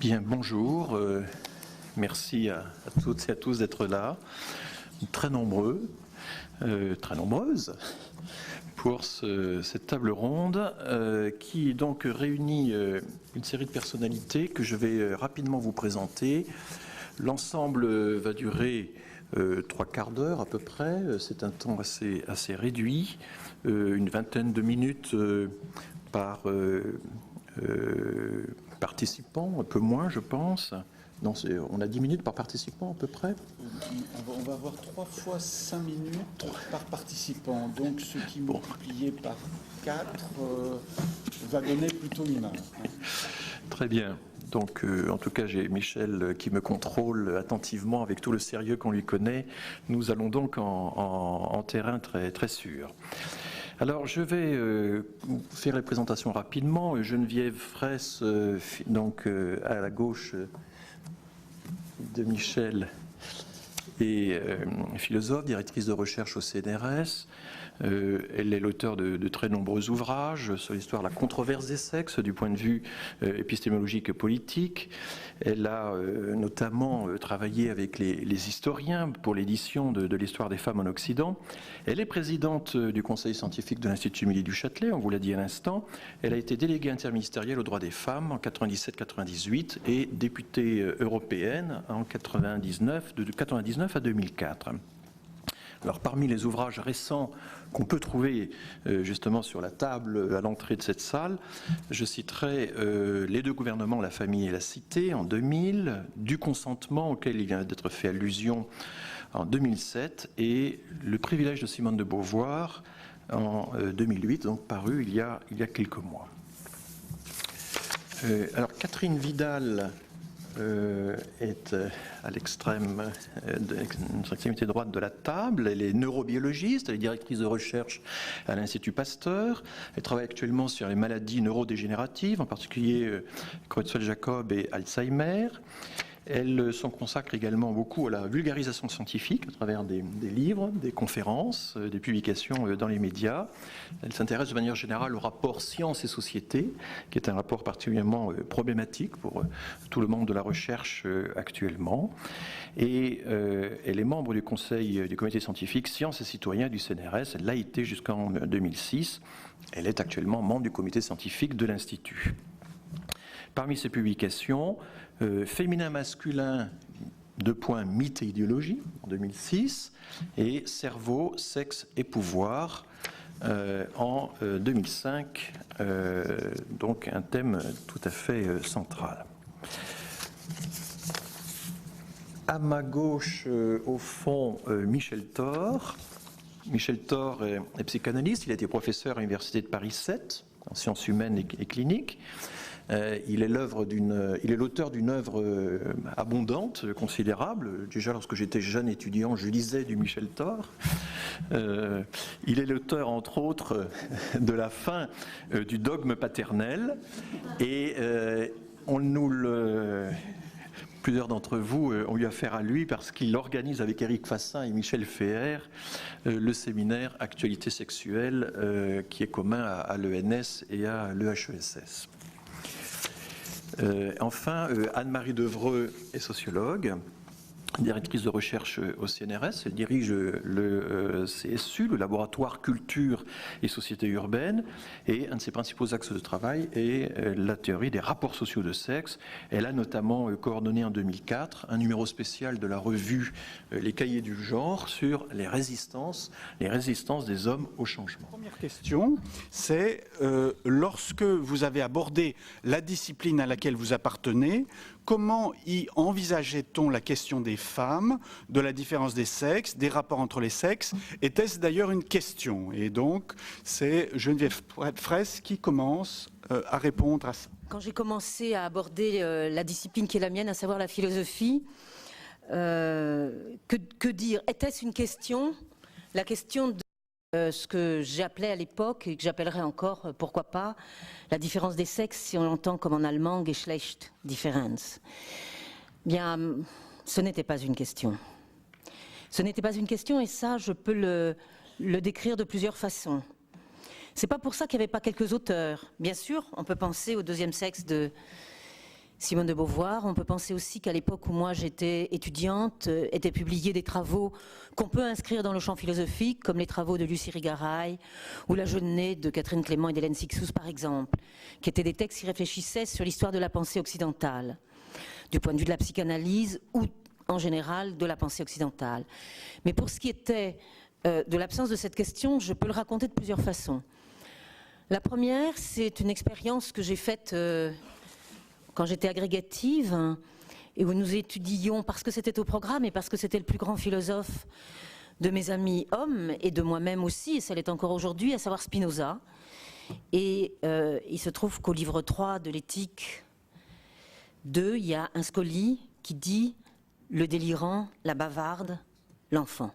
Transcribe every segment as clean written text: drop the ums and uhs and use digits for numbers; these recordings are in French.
Bien, bonjour. Merci à toutes et à tous d'être là, très nombreux, très nombreuses, pour cette table ronde qui donc réunit une série de personnalités que je vais rapidement vous présenter. L'ensemble va durer 3/4 d'heure à peu près. C'est un temps assez réduit, une vingtaine de minutes par participant, un peu moins je pense. Non, on a 10 minutes par participant à peu près. On va avoir 3 fois 5 minutes par participant. Donc ce qui multiplié par 4 va donner plutôt une heure. Très bien. Donc en tout cas j'ai Michel qui me contrôle attentivement avec tout le sérieux qu'on lui connaît. Nous allons donc en terrain très sûr. Alors, je vais faire les présentations rapidement. Geneviève Fraisse, donc à la gauche de Michel, est philosophe, directrice de recherche au CNRS. Elle est l'auteure de très nombreux ouvrages sur l'histoire de la controverse des sexes du point de vue épistémologique et politique. Elle a notamment travaillé avec les historiens pour l'édition de l'histoire des femmes en Occident. Elle est présidente du conseil scientifique de l'Institut Émilie du Châtelet, on vous l'a dit à l'instant. Elle a été déléguée interministérielle aux droits des femmes en 97-98 et députée européenne en 99, de 99 à 2004. Alors, parmi les ouvrages récents qu'on peut trouver justement sur la table à l'entrée de cette salle, je citerai Les deux gouvernements, la famille et la cité en 2000, Du consentement auquel il vient d'être fait allusion en 2007 et Le privilège de Simone de Beauvoir en 2008, donc paru il y a quelques mois. Alors Catherine Vidal est à l'extrémité droite de la table. Elle est neurobiologiste, elle est directrice de recherche à l'Institut Pasteur. Elle travaille actuellement sur les maladies neurodégénératives, en particulier Creutzfeldt-Jakob et Alzheimer. Elle s'en consacre également beaucoup à la vulgarisation scientifique à travers des livres, des conférences, des publications dans les médias. Elle s'intéresse de manière générale au rapport science et société, qui est un rapport particulièrement problématique pour tout le monde de la recherche actuellement. Et elle est membre du conseil du comité scientifique Sciences et Citoyens du CNRS. Elle l'a été jusqu'en 2006. Elle est actuellement membre du comité scientifique de l'Institut. Parmi ses publications, Féminin masculin, mythe et idéologie, en 2006, et Cerveau, sexe et pouvoir, en 2005, donc un thème tout à fait central. À ma gauche, au fond, Michel Thor. Michel Thor est psychanalyste, il a été professeur à l'Université de Paris 7, en sciences humaines et cliniques. Il est l'auteur d'une œuvre abondante, considérable. Déjà, lorsque j'étais jeune étudiant, je lisais du Michel Thor. Il est l'auteur, entre autres, de la fin du dogme paternel. Et plusieurs d'entre vous ont eu affaire à lui parce qu'il organise avec Éric Fassin et Michel Féher le séminaire Actualité sexuelle qui est commun à l'ENS et à l'EHESS. Enfin, Anne-Marie Devreux est sociologue, directrice de recherche au CNRS. Elle dirige le CSU, le laboratoire culture et société urbaine, et un de ses principaux axes de travail est la théorie des rapports sociaux de sexe. Elle a notamment coordonné en 2004 un numéro spécial de la revue Les Cahiers du genre sur les résistances des hommes au changement. Première question, c'est lorsque vous avez abordé la discipline à laquelle vous appartenez, comment y envisageait-on la question des femmes, de la différence des sexes, des rapports entre les sexes? Était-ce d'ailleurs une question? Et donc, c'est Geneviève Fraisse qui commence à répondre à ça. Quand j'ai commencé à aborder la discipline qui est la mienne, à savoir la philosophie, que dire? Était-ce une question? La question de ce que j'appelais à l'époque, et que j'appellerai encore, pourquoi pas, la différence des sexes, si on l'entend comme en allemand, Geschlechtdifferenz. Bien, ce n'était pas une question. Ce n'était pas une question, et ça, je peux le décrire de plusieurs façons. C'est pas pour ça qu'il n'y avait pas quelques auteurs. Bien sûr, on peut penser au deuxième sexe de Simone de Beauvoir. On peut penser aussi qu'à l'époque où moi j'étais étudiante, étaient publiés des travaux qu'on peut inscrire dans le champ philosophique, comme les travaux de Lucie Rigaray ou La Jeûnée de Catherine Clément et d'Hélène Cixous par exemple, qui étaient des textes qui réfléchissaient sur l'histoire de la pensée occidentale, du point de vue de la psychanalyse ou en général de la pensée occidentale. Mais pour ce qui était de l'absence de cette question, je peux le raconter de plusieurs façons. La première, c'est une expérience que j'ai faite quand j'étais agrégative, hein, et où nous étudions, parce que c'était au programme et parce que c'était le plus grand philosophe de mes amis hommes et de moi-même aussi, et ça l'est encore aujourd'hui, à savoir Spinoza. Et il se trouve qu'au livre 3 de l'éthique 2, il y a un scoli qui dit « le délirant, la bavarde, l'enfant ».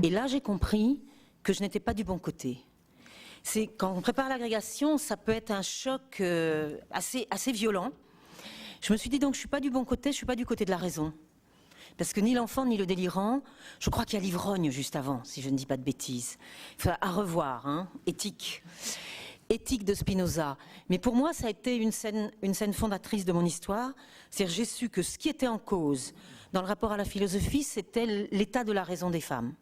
Et là, j'ai compris que je n'étais pas du bon côté. C'est quand on prépare l'agrégation, ça peut être un choc assez violent. Je me suis dit donc, je ne suis pas du bon côté, je ne suis pas du côté de la raison. Parce que ni l'enfant ni le délirant, je crois qu'il y a l'ivrogne juste avant, si je ne dis pas de bêtises. Enfin, à revoir, hein, éthique. Éthique de Spinoza. Mais pour moi, ça a été une scène fondatrice de mon histoire. C'est-à-dire, j'ai su que ce qui était en cause dans le rapport à la philosophie, c'était l'état de la raison des femmes.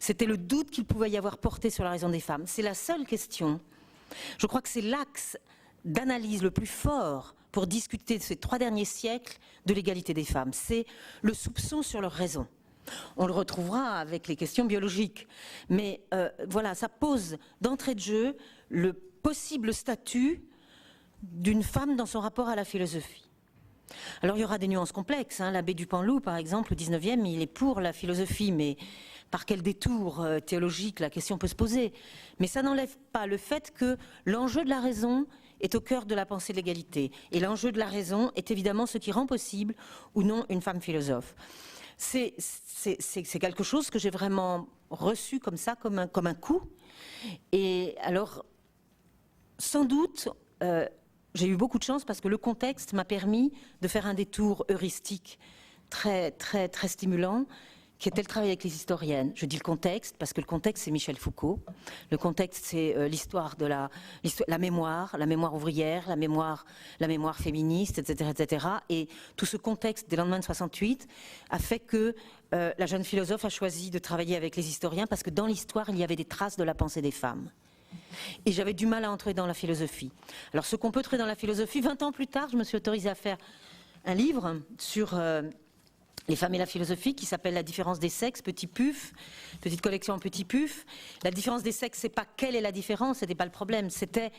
C'était le doute qu'il pouvait y avoir porté sur la raison des femmes. C'est la seule question. Je crois que c'est l'axe d'analyse le plus fort pour discuter de ces 3 derniers siècles de l'égalité des femmes. C'est le soupçon sur leur raison. On le retrouvera avec les questions biologiques. Mais voilà, ça pose d'entrée de jeu le possible statut d'une femme dans son rapport à la philosophie. Alors il y aura des nuances complexes. Hein. L'abbé Dupanloup, par exemple, au XIXe, il est pour la philosophie, mais par quel détour théologique la question peut se poser. Mais ça n'enlève pas le fait que l'enjeu de la raison est au cœur de la pensée de l'égalité. Et l'enjeu de la raison est évidemment ce qui rend possible ou non une femme philosophe. C'est quelque chose que j'ai vraiment reçu comme ça, comme un coup. Et alors, sans doute, j'ai eu beaucoup de chance parce que le contexte m'a permis de faire un détour heuristique très stimulant, qui était le travail avec les historiennes. Je dis le contexte parce que le contexte, c'est Michel Foucault. Le contexte, c'est l'histoire de la mémoire ouvrière, la mémoire féministe, etc., etc. Et tout ce contexte des lendemains de 68 a fait que la jeune philosophe a choisi de travailler avec les historiens parce que dans l'histoire, il y avait des traces de la pensée des femmes. Et j'avais du mal à entrer dans la philosophie. Alors ce qu'on peut trouver dans la philosophie, 20 ans plus tard, je me suis autorisée à faire un livre sur les femmes et la philosophie qui s'appelle La différence des sexes, petit puf, petite collection en petit puf. La différence des sexes, c'est pas quelle est la différence, c'était pas le problème, c'était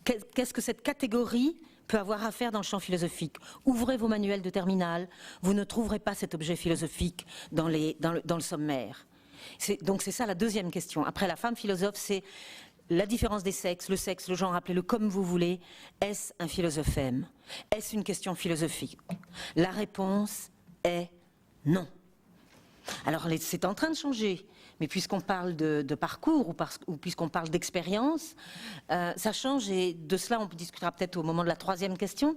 qu'est-ce que cette catégorie peut avoir à faire dans le champ philosophique. Ouvrez vos manuels de terminale, vous ne trouverez pas cet objet philosophique dans le sommaire. Donc c'est ça la deuxième question. Après la femme philosophe, c'est la différence des sexes, le genre, appelez-le comme vous voulez. Est-ce un philosophème? Est-ce une question philosophique? La réponse est non. Alors c'est en train de changer, mais puisqu'on parle de parcours ou puisqu'on parle d'expérience, ça change et de cela on discutera peut-être au moment de la 3e question.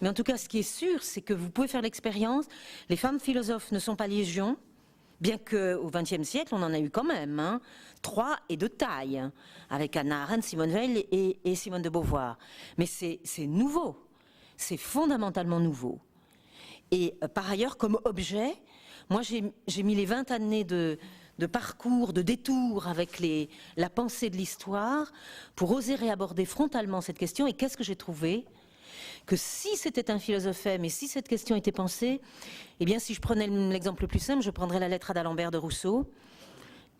Mais en tout cas, ce qui est sûr, c'est que vous pouvez faire l'expérience. Les femmes philosophes ne sont pas légion. Bien qu'au XXe siècle, on en a eu quand même, hein, 3 et de taille, hein, avec Hannah Arendt, Simone Weil et Simone de Beauvoir. Mais c'est nouveau, c'est fondamentalement nouveau. Et par ailleurs, comme objet, moi j'ai mis les 20 années de parcours, de détour avec la pensée de l'histoire pour oser réaborder frontalement cette question. Et qu'est-ce que j'ai trouvé ? Que si c'était un philosophème et si cette question était pensée, eh bien si je prenais l'exemple le plus simple, je prendrais la lettre d'Alembert de Rousseau.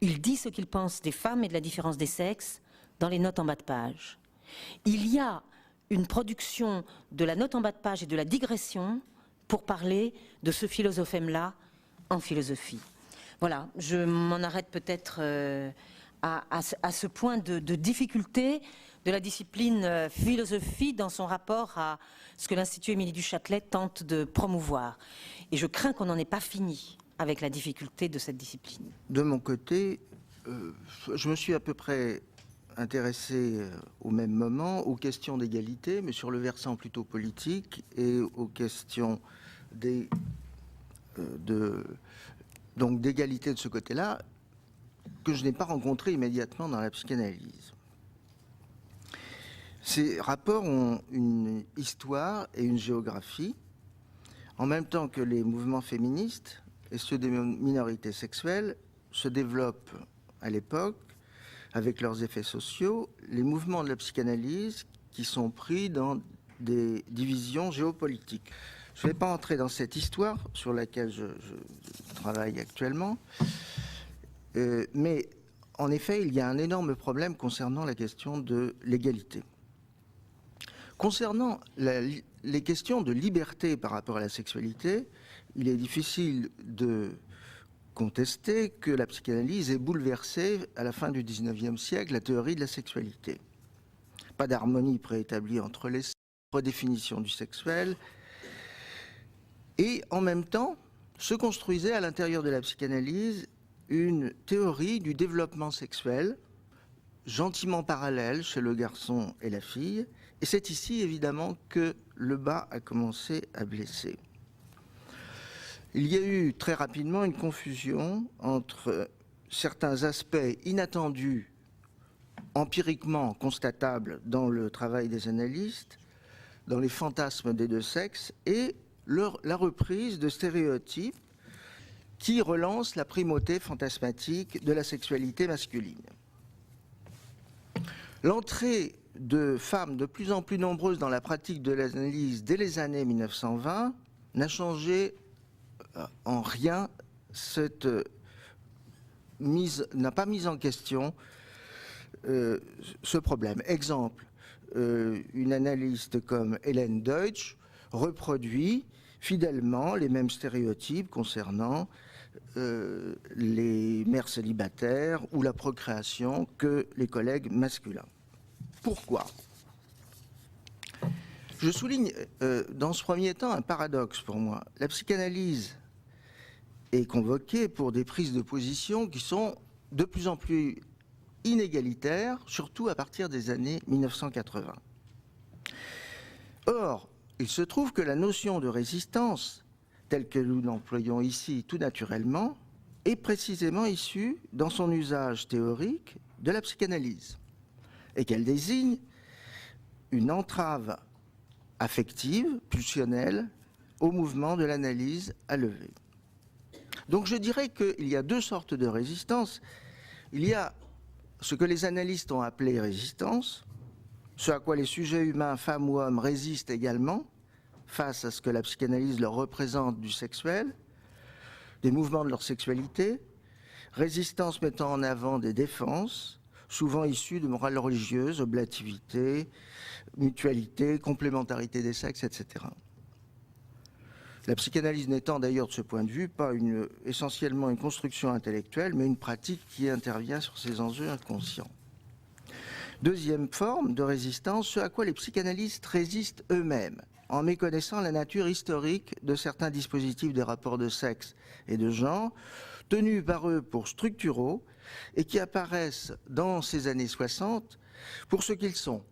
Il dit ce qu'il pense des femmes et de la différence des sexes dans les notes en bas de page. Il y a une production de la note en bas de page et de la digression pour parler de ce philosophème-là en philosophie. Voilà, je m'en arrête peut-être à ce point de difficulté de la discipline philosophie dans son rapport à ce que l'Institut Émilie du Châtelet tente de promouvoir. Et je crains qu'on n'en ait pas fini avec la difficulté de cette discipline. De mon côté, je me suis à peu près intéressé au même moment aux questions d'égalité, mais sur le versant plutôt politique, et aux questions donc d'égalité de ce côté-là, que je n'ai pas rencontré immédiatement dans la psychanalyse. Ces rapports ont une histoire et une géographie, en même temps que les mouvements féministes et ceux des minorités sexuelles se développent à l'époque, avec leurs effets sociaux, les mouvements de la psychanalyse qui sont pris dans des divisions géopolitiques. Je ne vais pas entrer dans cette histoire sur laquelle je travaille actuellement, mais en effet, il y a un énorme problème concernant la question de l'égalité. Concernant les questions de liberté par rapport à la sexualité, il est difficile de contester que la psychanalyse ait bouleversé, à la fin du XIXe siècle, la théorie de la sexualité. Pas d'harmonie préétablie entre les sexes, redéfinition du sexuel, et en même temps, se construisait à l'intérieur de la psychanalyse une théorie du développement sexuel, gentiment parallèle chez le garçon et la fille, et c'est ici évidemment que le bas a commencé à blesser. Il y a eu très rapidement une confusion entre certains aspects inattendus, empiriquement constatables dans le travail des analystes, dans les fantasmes des deux sexes, et la reprise de stéréotypes qui relancent la primauté fantasmatique de la sexualité masculine. L'entrée de femmes de plus en plus nombreuses dans la pratique de l'analyse dès les années 1920 n'a changé en rien n'a pas mis en question ce problème. Exemple, une analyste comme Hélène Deutsch reproduit fidèlement les mêmes stéréotypes concernant les mères célibataires ou la procréation que les collègues masculins. Pourquoi ? Je souligne dans ce premier temps un paradoxe pour moi. La psychanalyse est convoquée pour des prises de position qui sont de plus en plus inégalitaires, surtout à partir des années 1980. Or, il se trouve que la notion de résistance, telle que nous l'employons ici tout naturellement, est précisément issue, dans son usage théorique, de la psychanalyse, et qu'elle désigne une entrave affective, pulsionnelle, au mouvement de l'analyse à lever. Donc je dirais qu'il y a deux sortes de résistance. Il y a ce que les analystes ont appelé résistance, ce à quoi les sujets humains, femmes ou hommes, résistent également, face à ce que la psychanalyse leur représente du sexuel, des mouvements de leur sexualité, résistance mettant en avant des défenses, souvent issues de morales religieuses, oblativité, mutualité, complémentarité des sexes, etc. La psychanalyse n'étant d'ailleurs de ce point de vue pas essentiellement une construction intellectuelle, mais une pratique qui intervient sur ces enjeux inconscients. Deuxième forme de résistance, ce à quoi les psychanalystes résistent eux-mêmes, en méconnaissant la nature historique de certains dispositifs des rapports de sexe et de genre, tenus par eux pour structuraux, et qui apparaissent dans ces années 60 pour ce qu'ils sont.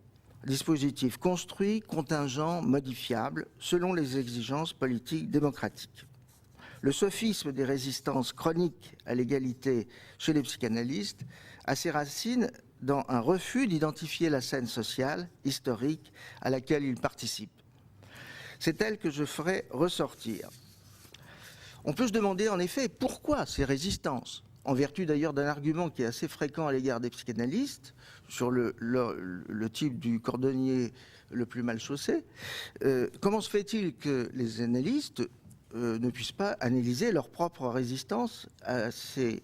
Dispositifs construits, contingents, modifiables, selon les exigences politiques démocratiques. Le sophisme des résistances chroniques à l'égalité chez les psychanalystes a ses racines dans un refus d'identifier la scène sociale, historique, à laquelle ils participent. C'est elle que je ferai ressortir. On peut se demander en effet pourquoi ces résistances, en vertu d'ailleurs d'un argument qui est assez fréquent à l'égard des psychanalystes, sur le type du cordonnier le plus mal chaussé. Comment se fait-il que les analystes ne puissent pas analyser leur propre résistance à ces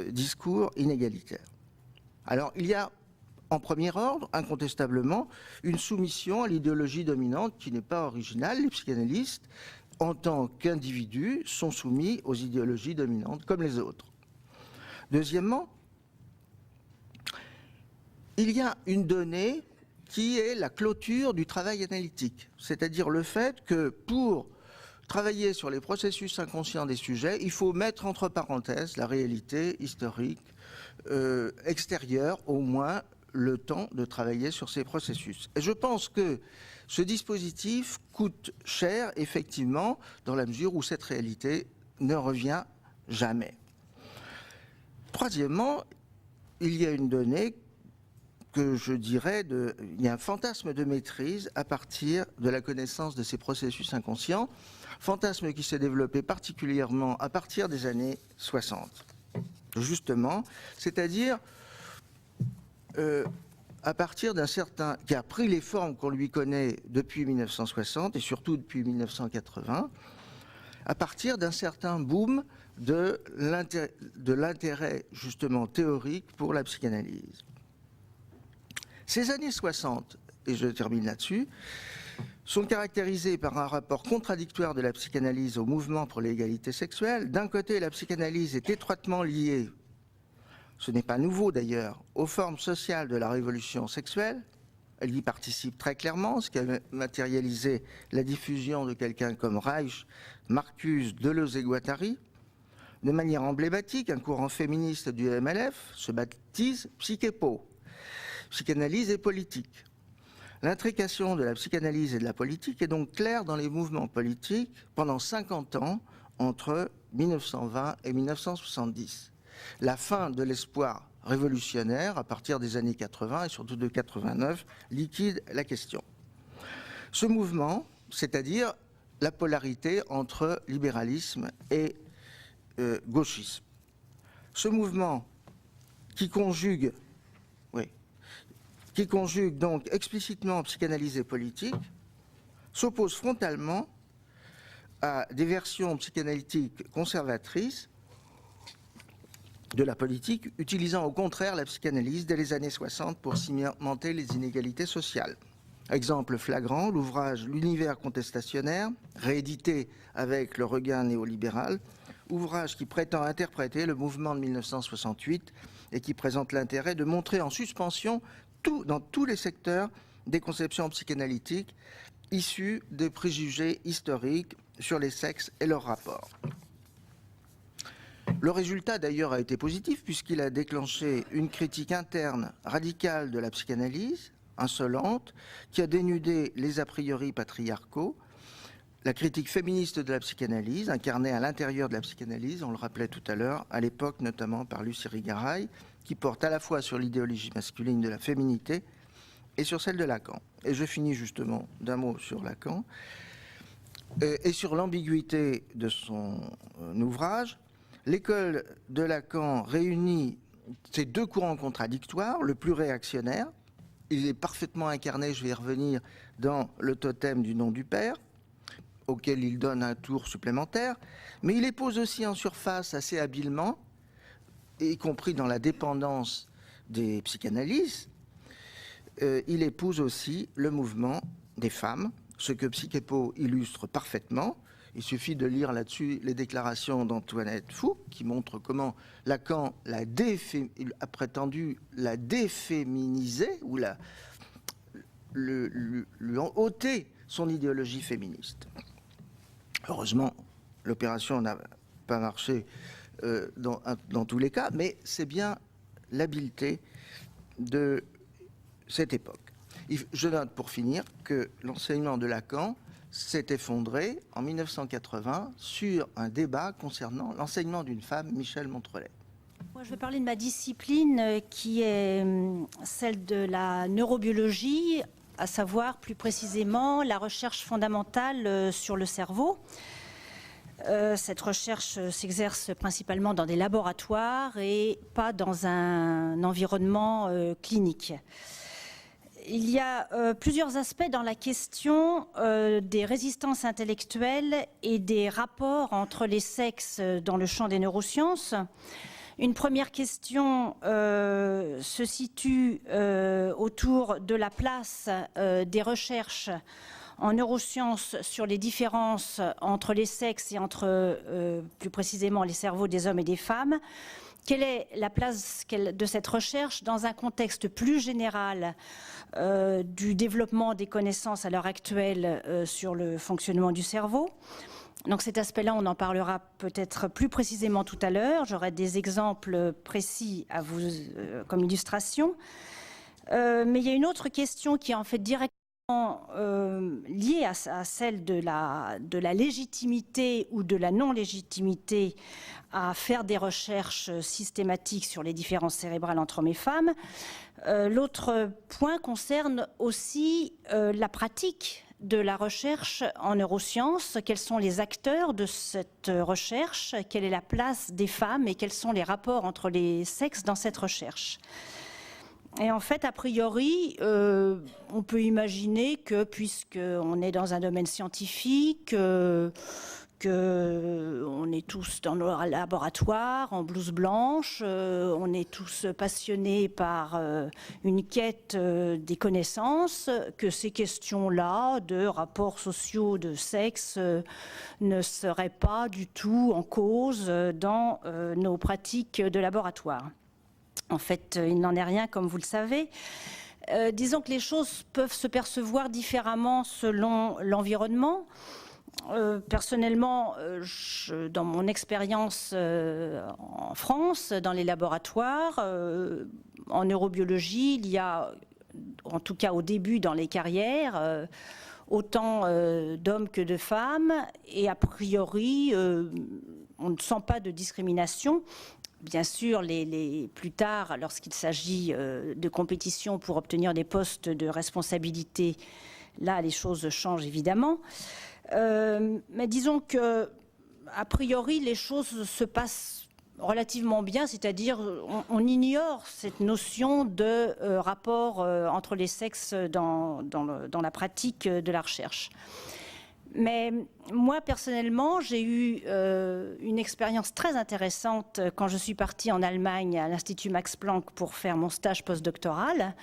discours inégalitaires ? Alors, il y a en premier ordre, incontestablement, une soumission à l'idéologie dominante qui n'est pas originale. Les psychanalystes, en tant qu'individus, sont soumis aux idéologies dominantes comme les autres. Deuxièmement, il y a une donnée qui est la clôture du travail analytique, c'est-à-dire le fait que pour travailler sur les processus inconscients des sujets, il faut mettre entre parenthèses la réalité historique, extérieure, au moins le temps de travailler sur ces processus. Et je pense que ce dispositif coûte cher, effectivement, dans la mesure où cette réalité ne revient jamais. Troisièmement, il y a une donnée que je dirais, il y a un fantasme de maîtrise à partir de la connaissance de ces processus inconscients, fantasme qui s'est développé particulièrement à partir des années 60. Justement, c'est-à-dire à partir d'un certain, qui a pris les formes qu'on lui connaît depuis 1960 et surtout depuis 1980, à partir d'un certain boom de l'intérêt justement théorique pour la psychanalyse. Ces années 60, et je termine là-dessus, sont caractérisées par un rapport contradictoire de la psychanalyse au mouvement pour l'égalité sexuelle. D'un côté, la psychanalyse est étroitement liée, ce n'est pas nouveau d'ailleurs, aux formes sociales de la révolution sexuelle. Elle y participe très clairement, ce qui a matérialisé la diffusion de quelqu'un comme Reich, Marcuse, Deleuze et Guattari. De manière emblématique, un courant féministe du MLF se baptise Psychepo, psychanalyse et politique. L'intrication de la psychanalyse et de la politique est donc claire dans les mouvements politiques pendant 50 ans, entre 1920 et 1970. La fin de l'espoir révolutionnaire, à partir des années 80 et surtout de 89, liquide la question. Ce mouvement, c'est-à-dire la polarité entre libéralisme et gauchisme. Ce mouvement qui conjugue donc explicitement psychanalyse et politique, s'oppose frontalement à des versions psychanalytiques conservatrices de la politique, utilisant au contraire la psychanalyse dès les années 60 pour cimenter les inégalités sociales. Exemple flagrant, l'ouvrage L'univers contestationnaire, réédité avec le regain néolibéral, ouvrage qui prétend interpréter le mouvement de 1968 et qui présente l'intérêt de montrer en suspension dans tous les secteurs des conceptions psychanalytiques issues de préjugés historiques sur les sexes et leurs rapports. Le résultat d'ailleurs a été positif puisqu'il a déclenché une critique interne radicale de la psychanalyse, insolente, qui a dénudé les a priori patriarcaux, la critique féministe de la psychanalyse, incarnée à l'intérieur de la psychanalyse, on le rappelait tout à l'heure, à l'époque notamment par Lucie Rigaray, qui porte à la fois sur l'idéologie masculine de la féminité et sur celle de Lacan. Et je finis justement d'un mot sur Lacan et sur l'ambiguïté de son ouvrage. L'école de Lacan réunit ces deux courants contradictoires, le plus réactionnaire, il est parfaitement incarné, je vais y revenir, dans le totem du nom du père, auquel il donne un tour supplémentaire, mais il les pose aussi en surface assez habilement, y compris dans la dépendance des psychanalystes, il épouse aussi le mouvement des femmes, ce que Psychepo illustre parfaitement. Il suffit de lire là-dessus les déclarations d'Antoinette Fouque, qui montrent comment Lacan a prétendu la déféminiser, ou lui ôter son idéologie féministe. Heureusement, l'opération n'a pas marché dans tous les cas, mais c'est bien l'habileté de cette époque. Je note pour finir que l'enseignement de Lacan s'est effondré en 1980 sur un débat concernant l'enseignement d'une femme, Michel Montrellet. Moi, je vais parler de ma discipline qui est celle de la neurobiologie, à savoir plus précisément la recherche fondamentale sur le cerveau. Cette recherche s'exerce principalement dans des laboratoires et pas dans un environnement clinique. Il y a plusieurs aspects dans la question des résistances intellectuelles et des rapports entre les sexes dans le champ des neurosciences. Une première question se situe autour de la place des recherches en neurosciences sur les différences entre les sexes et entre, plus précisément, les cerveaux des hommes et des femmes. Quelle est la place de cette recherche dans un contexte plus général du développement des connaissances à l'heure actuelle sur le fonctionnement du cerveau? Donc cet aspect-là, on en parlera peut-être plus précisément tout à l'heure. J'aurai des exemples précis à vous comme illustration. Mais il y a une autre question qui est en fait directement liée à celle de la légitimité ou de la non-légitimité à faire des recherches systématiques sur les différences cérébrales entre hommes et femmes. L'autre point concerne aussi la pratique de la recherche en neurosciences. Quels sont les acteurs de cette recherche? Quelle est la place des femmes et quels sont les rapports entre les sexes dans cette recherche? Et en fait, a priori, on peut imaginer que, puisqu'on est dans un domaine scientifique, qu'on est tous dans nos laboratoires, en blouse blanche, on est tous passionnés par une quête des connaissances, que ces questions-là de rapports sociaux, de sexe, ne seraient pas du tout en cause dans nos pratiques de laboratoire. En fait, il n'en est rien, comme vous le savez. Disons que les choses peuvent se percevoir différemment selon l'environnement. Personnellement, dans mon expérience en France, dans les laboratoires, en neurobiologie, il y a, en tout cas au début dans les carrières, autant d'hommes que de femmes, et a priori, on ne sent pas de discrimination. Bien sûr, plus tard, lorsqu'il s'agit de compétition pour obtenir des postes de responsabilité, là, les choses changent évidemment. Mais disons que, a priori, les choses se passent relativement bien, c'est-à-dire on ignore cette notion de rapport entre les sexes dans la pratique de la recherche. Mais moi, personnellement, j'ai eu une expérience très intéressante quand je suis partie en Allemagne à l'Institut Max Planck pour faire mon stage postdoctoral.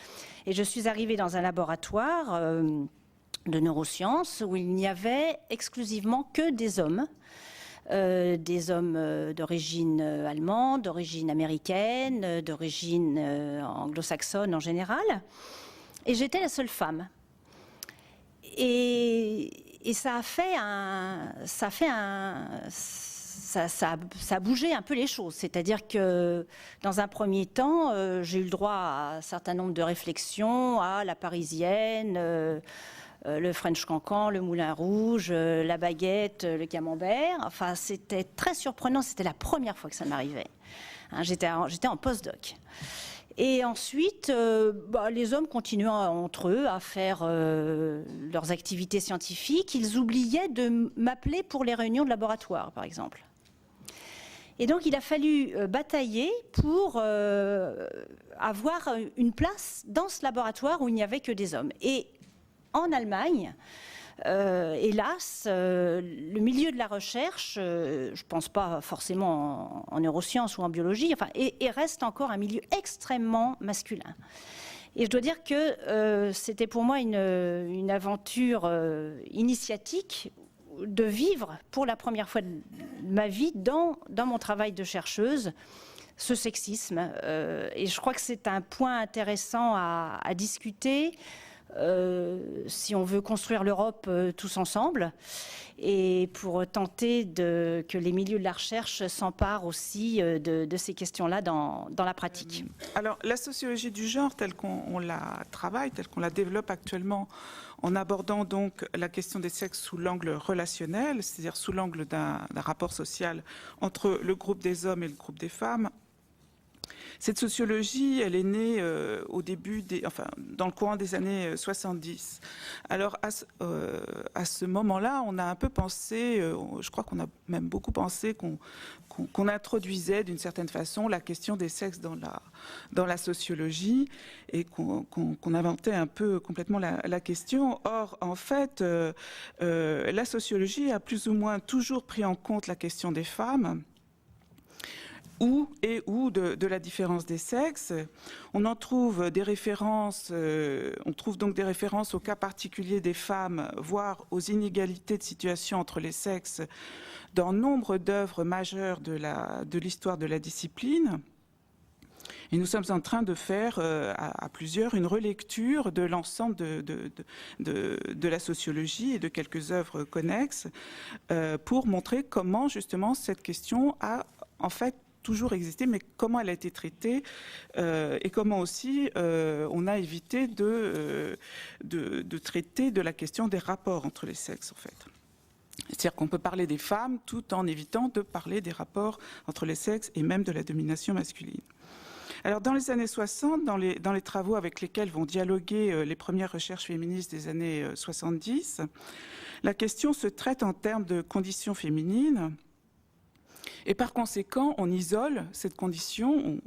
Et je suis arrivée dans un laboratoire de neurosciences où il n'y avait exclusivement que des hommes d'origine allemande, d'origine américaine, d'origine anglo-saxonne en général. Et j'étais la seule femme. Et ça a bougé un peu les choses. C'est-à-dire que, dans un premier temps, j'ai eu le droit à un certain nombre de réflexions, à la parisienne, le French Cancan, le Moulin Rouge, la baguette, le camembert. Enfin, c'était très surprenant. C'était la première fois que ça m'arrivait. Hein, j'étais en postdoc. Et ensuite, les hommes continuaient entre eux à faire leurs activités scientifiques. Ils oubliaient de m'appeler pour les réunions de laboratoire, par exemple. Et donc, il a fallu batailler pour avoir une place dans ce laboratoire où il n'y avait que des hommes. Et en Allemagne, hélas, le milieu de la recherche, je ne pense pas forcément en neurosciences ou en biologie, enfin, et reste encore un milieu extrêmement masculin. Et je dois dire que c'était pour moi une aventure initiatique de vivre pour la première fois de ma vie dans mon travail de chercheuse ce sexisme. Et je crois que c'est un point intéressant à discuter. Si on veut construire l'Europe tous ensemble et pour tenter que les milieux de la recherche s'emparent aussi de ces questions-là dans la pratique. Alors, la sociologie du genre, telle qu'on la travaille, telle qu'on la développe actuellement, en abordant donc la question des sexes sous l'angle relationnel, c'est-à-dire sous l'angle d'un rapport social entre le groupe des hommes et le groupe des femmes. Cette sociologie, elle est née au début, dans le courant des années 70. Alors, à ce moment-là, on a un peu pensé, je crois qu'on a même beaucoup pensé qu'on introduisait d'une certaine façon la question des sexes dans la sociologie et qu'on inventait un peu complètement la question. Or, en fait, la sociologie a plus ou moins toujours pris en compte la question des femmes, ou de la différence des sexes. On en trouve des références, on trouve donc des références au cas particulier des femmes, voire aux inégalités de situation entre les sexes dans nombre d'œuvres majeures de l'histoire de la discipline. Et nous sommes en train de faire à plusieurs une relecture de l'ensemble de la sociologie et de quelques œuvres connexes pour montrer comment justement cette question a en fait toujours existé, mais comment elle a été traitée et comment aussi on a évité de traiter de la question des rapports entre les sexes, en fait. C'est-à-dire qu'on peut parler des femmes tout en évitant de parler des rapports entre les sexes et même de la domination masculine. Alors, dans les années 60, dans les travaux avec lesquels vont dialoguer les premières recherches féministes des années 70, la question se traite en termes de conditions féminines. Et par conséquent, on isole cette condition,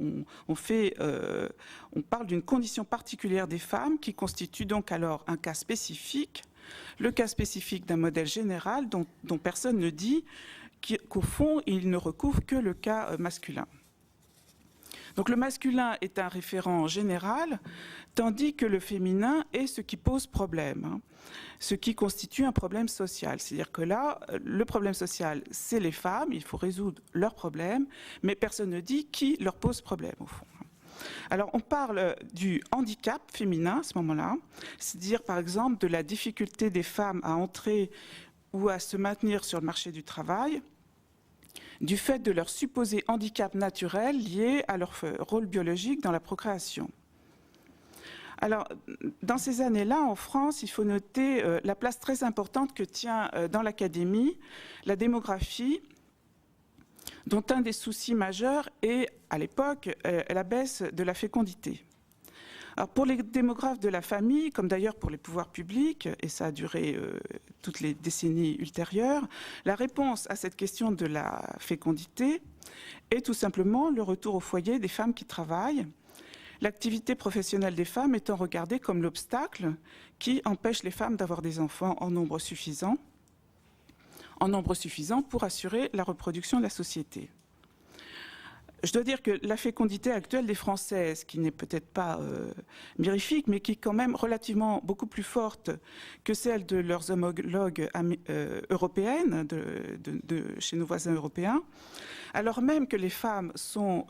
on parle d'une condition particulière des femmes qui constitue donc alors un cas spécifique, le cas spécifique d'un modèle général dont personne ne dit qu'au fond, il ne recouvre que le cas masculin. Donc le masculin est un référent général, tandis que le féminin est ce qui pose problème, ce qui constitue un problème social. C'est-à-dire que là, le problème social, c'est les femmes, il faut résoudre leurs problèmes, mais personne ne dit qui leur pose problème, au fond. Alors, on parle du handicap féminin à ce moment-là, c'est-à-dire, par exemple, de la difficulté des femmes à entrer ou à se maintenir sur le marché du travail, du fait de leur supposé handicap naturel lié à leur rôle biologique dans la procréation. Alors, dans ces années-là, en France, il faut noter la place très importante que tient dans l'académie la démographie, dont un des soucis majeurs est, à l'époque, la baisse de la fécondité. Alors pour les démographes de la famille, comme d'ailleurs pour les pouvoirs publics, et ça a duré toutes les décennies ultérieures, la réponse à cette question de la fécondité est tout simplement le retour au foyer des femmes qui travaillent, l'activité professionnelle des femmes étant regardée comme l'obstacle qui empêche les femmes d'avoir des enfants en nombre suffisant pour assurer la reproduction de la société. Je dois dire que la fécondité actuelle des Françaises, qui n'est peut-être pas mirifique, mais qui est quand même relativement beaucoup plus forte que celle de leurs homologues européennes, chez nos voisins européens, alors même que les femmes sont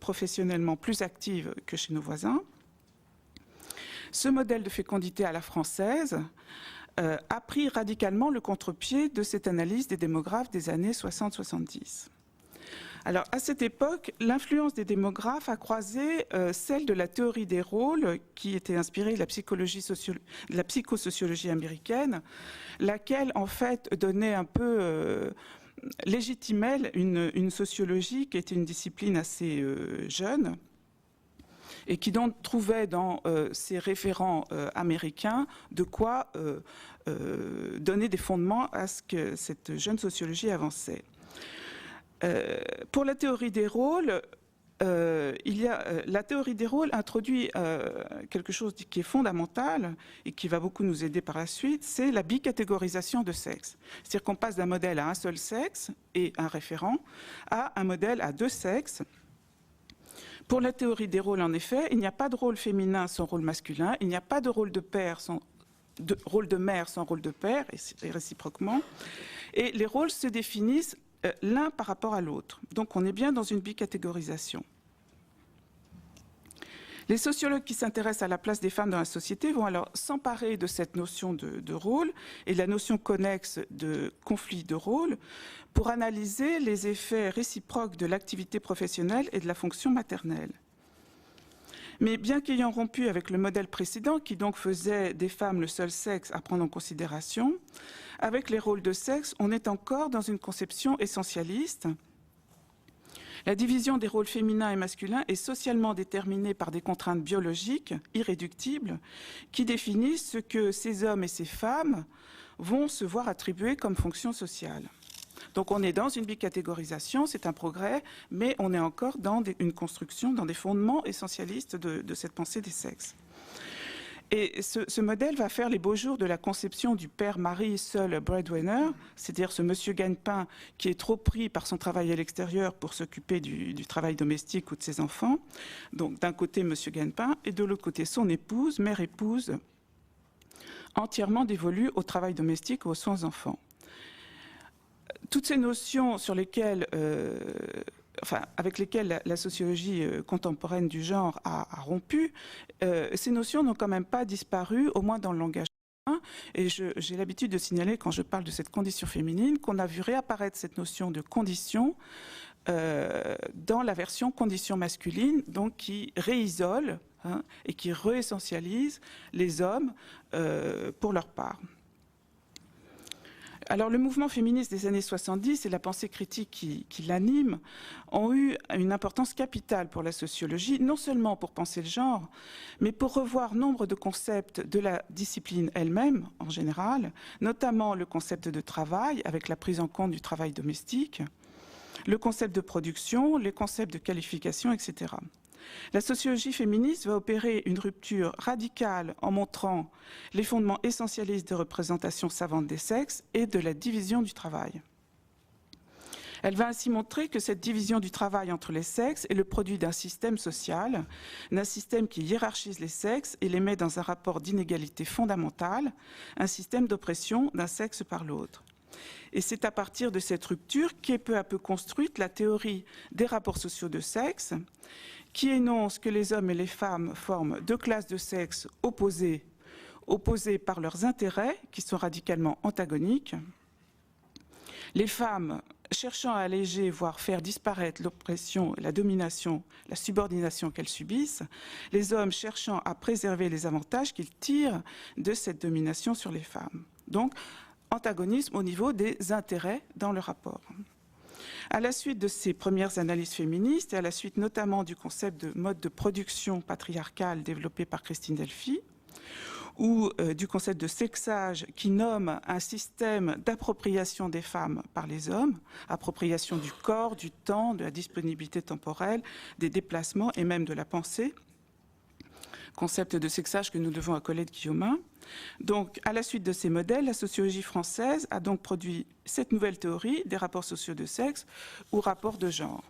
professionnellement plus actives que chez nos voisins, ce modèle de fécondité à la française a pris radicalement le contre-pied de cette analyse des démographes des années 60-70. Alors, à cette époque, l'influence des démographes a croisé celle de la théorie des rôles, qui était inspirée de la psychosociologie américaine, laquelle, en fait, donnait un peu, légitimait une sociologie qui était une discipline assez jeune, et qui donc trouvait dans ces référents américains de quoi donner des fondements à ce que cette jeune sociologie avançait. Pour la théorie des rôles, la théorie des rôles introduit quelque chose qui est fondamental et qui va beaucoup nous aider par la suite, c'est la bicatégorisation de sexe. C'est-à-dire qu'on passe d'un modèle à un seul sexe et un référent à un modèle à deux sexes. Pour la théorie des rôles, en effet, il n'y a pas de rôle féminin sans rôle masculin, il n'y a pas de rôle de père sans rôle de mère sans rôle de père, et réciproquement. Et les rôles se définissent l'un par rapport à l'autre. Donc on est bien dans une bicatégorisation. Les sociologues qui s'intéressent à la place des femmes dans la société vont alors s'emparer de cette notion de rôle et de la notion connexe de conflit de rôle pour analyser les effets réciproques de l'activité professionnelle et de la fonction maternelle. Mais bien qu'ayant rompu avec le modèle précédent, qui donc faisait des femmes le seul sexe à prendre en considération, avec les rôles de sexe, on est encore dans une conception essentialiste. La division des rôles féminins et masculins est socialement déterminée par des contraintes biologiques irréductibles qui définissent ce que ces hommes et ces femmes vont se voir attribuer comme fonction sociale. Donc on est dans une bicatégorisation, c'est un progrès, mais on est encore dans une construction, dans des fondements essentialistes de cette pensée des sexes. Et ce modèle va faire les beaux jours de la conception du père-mari seul breadwinner, c'est-à-dire ce monsieur gagne-pain qui est trop pris par son travail à l'extérieur pour s'occuper du travail domestique ou de ses enfants. Donc d'un côté monsieur gagne-pain et de l'autre côté son épouse, mère-épouse, entièrement dévolue au travail domestique ou aux soins enfants. Toutes ces notions sur lesquelles, avec lesquelles la sociologie contemporaine du genre a rompu, ces notions n'ont quand même pas disparu, au moins dans le langage. Et j'ai l'habitude de signaler, quand je parle de cette condition féminine, qu'on a vu réapparaître cette notion de condition dans la version condition masculine, donc qui réisole et qui réessentialise les hommes pour leur part. Alors le mouvement féministe des années 70 et la pensée critique qui l'anime ont eu une importance capitale pour la sociologie, non seulement pour penser le genre, mais pour revoir nombre de concepts de la discipline elle-même en général, notamment le concept de travail avec la prise en compte du travail domestique, le concept de production, les concepts de qualification, etc. La sociologie féministe va opérer une rupture radicale en montrant les fondements essentialistes de représentation savante des sexes et de la division du travail. Elle va ainsi montrer que cette division du travail entre les sexes est le produit d'un système social, d'un système qui hiérarchise les sexes et les met dans un rapport d'inégalité fondamentale, un système d'oppression d'un sexe par l'autre. Et c'est à partir de cette rupture qu'est peu à peu construite la théorie des rapports sociaux de sexe, qui énonce que les hommes et les femmes forment deux classes de sexe opposées par leurs intérêts, qui sont radicalement antagoniques. Les femmes cherchant à alléger, voire faire disparaître l'oppression, la domination, la subordination qu'elles subissent, les hommes cherchant à préserver les avantages qu'ils tirent de cette domination sur les femmes. Donc, antagonisme au niveau des intérêts dans le rapport. À la suite de ces premières analyses féministes et à la suite notamment du concept de mode de production patriarcal développé par Christine Delphi, ou du concept de sexage qui nomme un système d'appropriation des femmes par les hommes, appropriation du corps, du temps, de la disponibilité temporelle, des déplacements et même de la pensée, concept de sexage que nous devons à Colette Guillaumin. Donc, à la suite de ces modèles, la sociologie française a donc produit cette nouvelle théorie des rapports sociaux de sexe ou rapports de genre.